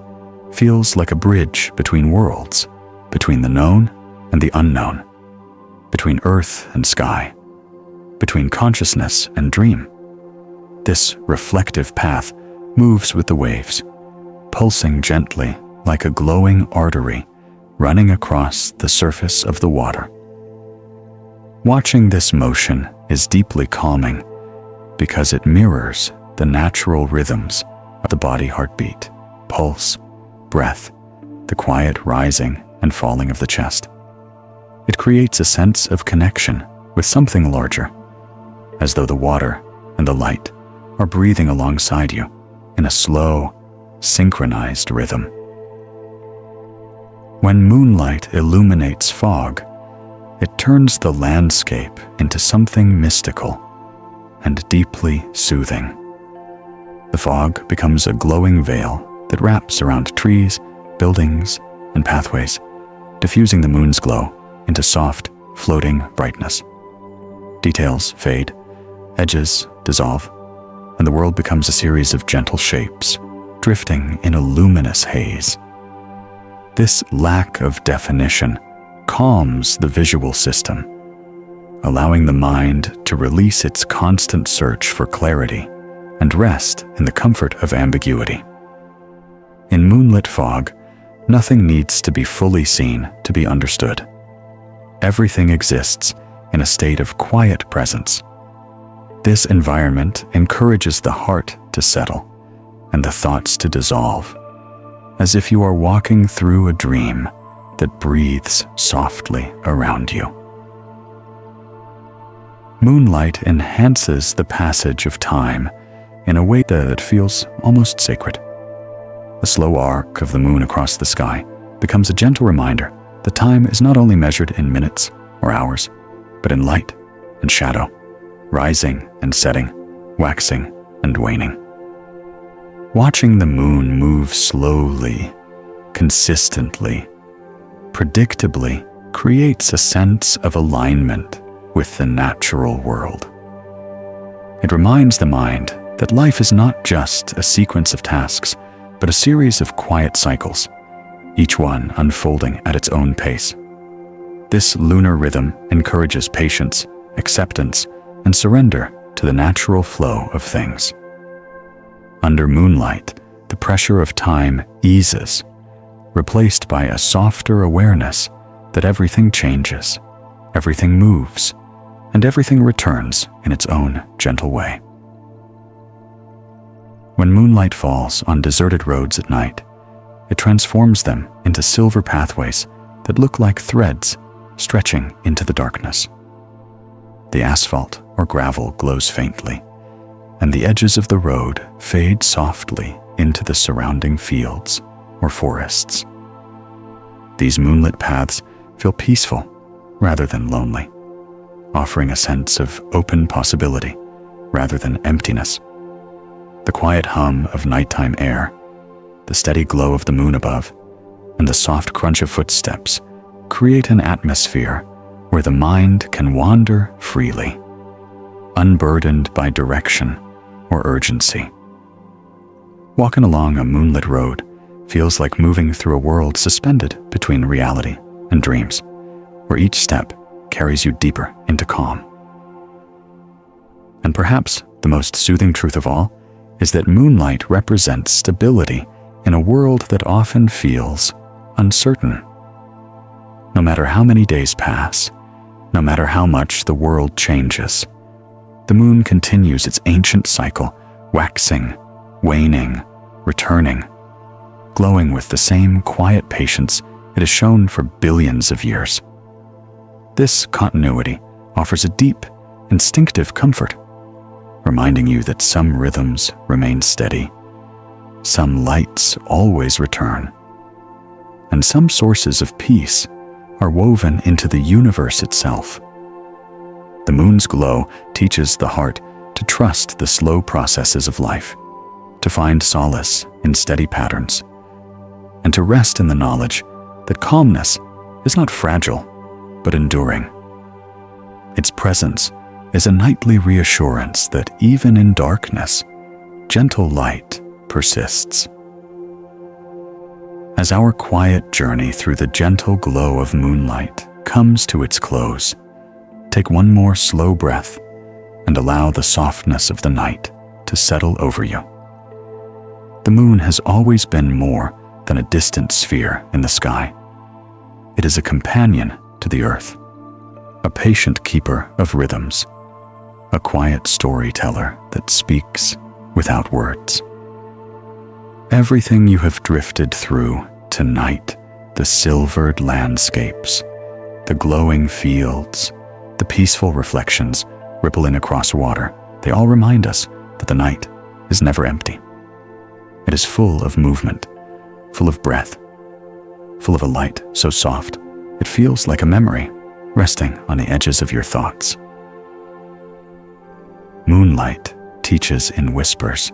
feels like a bridge between worlds, between the known and the unknown, between earth and sky, between consciousness and dream. This reflective path moves with the waves, pulsing gently like a glowing artery running across the surface of the water. Watching this motion is deeply calming because it mirrors the natural rhythms of the body heartbeat, pulse, breath, the quiet rising and falling of the chest. It creates a sense of connection with something larger, as though the water and the light are breathing alongside you in a slow, synchronized rhythm. When moonlight illuminates fog, it turns the landscape into something mystical and deeply soothing. The fog becomes a glowing veil that wraps around trees, buildings, and pathways, diffusing the moon's glow into soft, floating brightness. Details fade, edges dissolve, and the world becomes a series of gentle shapes, drifting in a luminous haze. This lack of definition calms the visual system, allowing the mind to release its constant search for clarity and rest in the comfort of ambiguity. In moonlit fog, nothing needs to be fully seen to be understood. Everything exists in a state of quiet presence. This environment encourages the heart to settle and the thoughts to dissolve, as if you are walking through a dream that breathes softly around you. Moonlight enhances the passage of time in a way that feels almost sacred. The slow arc of the moon across the sky becomes a gentle reminder that time is not only measured in minutes or hours, but in light and shadow, rising and setting, waxing and waning. Watching the moon move slowly, consistently, predictably creates a sense of alignment with the natural world. It reminds the mind that life is not just a sequence of tasks, but a series of quiet cycles, each one unfolding at its own pace. This lunar rhythm encourages patience, acceptance, and surrender to the natural flow of things. Under moonlight, the pressure of time eases, replaced by a softer awareness that everything changes, everything moves, and everything returns in its own gentle way. When moonlight falls on deserted roads at night, it transforms them into silver pathways that look like threads stretching into the darkness. The asphalt or gravel glows faintly, and the edges of the road fade softly into the surrounding fields or forests. These moonlit paths feel peaceful rather than lonely, offering a sense of open possibility rather than emptiness. The quiet hum of nighttime air, the steady glow of the moon above, and the soft crunch of footsteps create an atmosphere where the mind can wander freely, unburdened by direction or urgency. Walking along a moonlit road feels like moving through a world suspended between reality and dreams, where each step carries you deeper into calm. And perhaps the most soothing truth of all is that moonlight represents stability in a world that often feels uncertain. No matter how many days pass, no matter how much the world changes, the moon continues its ancient cycle, waxing, waning, returning, glowing with the same quiet patience it has shown for billions of years. This continuity offers a deep, instinctive comfort, reminding you that some rhythms remain steady, some lights always return, and some sources of peace are woven into the universe itself. The moon's glow teaches the heart to trust the slow processes of life, to find solace in steady patterns, and to rest in the knowledge that calmness is not fragile, but enduring. Its presence is a nightly reassurance that even in darkness, gentle light persists. As our quiet journey through the gentle glow of moonlight comes to its close, take one more slow breath and allow the softness of the night to settle over you. The moon has always been more than a distant sphere in the sky. It is a companion to the earth, a patient keeper of rhythms, a quiet storyteller that speaks without words. Everything you have drifted through tonight, the silvered landscapes, the glowing fields, the peaceful reflections rippling across water, they all remind us that the night is never empty. It is full of movement, full of breath, full of a light so soft it feels like a memory resting on the edges of your thoughts. Moonlight teaches in whispers.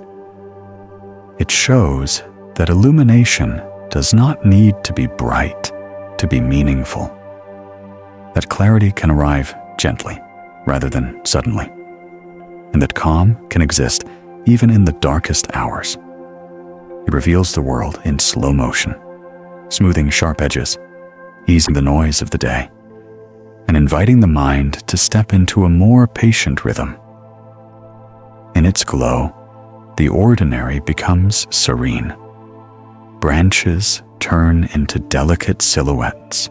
It shows that illumination does not need to be bright to be meaningful, that clarity can arrive gently rather than suddenly, and that calm can exist even in the darkest hours. It reveals the world in slow motion, smoothing sharp edges, easing the noise of the day, and inviting the mind to step into a more patient rhythm. In its glow, the ordinary becomes serene. Branches turn into delicate silhouettes.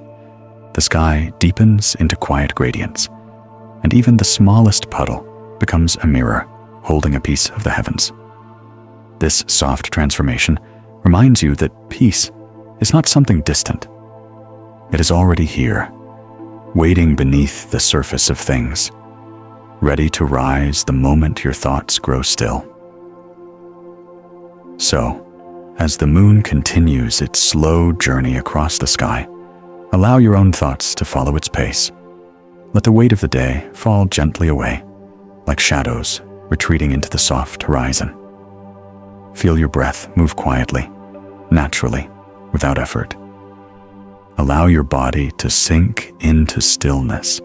The sky deepens into quiet gradients, and even the smallest puddle becomes a mirror holding a piece of the heavens. This soft transformation reminds you that peace is not something distant. It is already here, waiting beneath the surface of things, ready to rise the moment your thoughts grow still. So, as the moon continues its slow journey across the sky, allow your own thoughts to follow its pace. Let the weight of the day fall gently away, like shadows retreating into the soft horizon. Feel your breath move quietly, naturally, without effort. Allow your body to sink into stillness,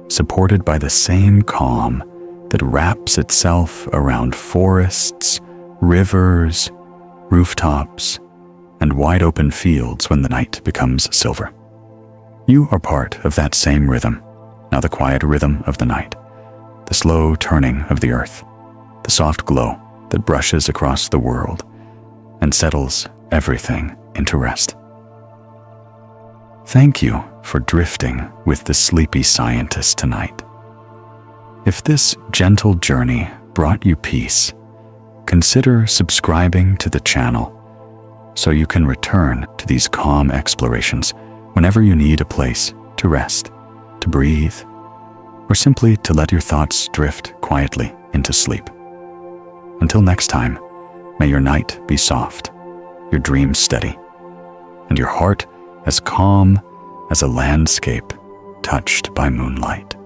supported by the same calm that wraps itself around forests, rivers, rooftops, and wide open fields when the night becomes silver. You are part of that same rhythm, now the quiet rhythm of the night, the slow turning of the earth, the soft glow that brushes across the world and settles everything into rest. Thank you for drifting with the sleepy scientist tonight. If this gentle journey brought you peace, consider subscribing to the channel so you can return to these calm explorations whenever you need a place to rest, to breathe, or simply to let your thoughts drift quietly into sleep. Until next time, may your night be soft, your dreams steady, and your heart as calm as a landscape touched by moonlight.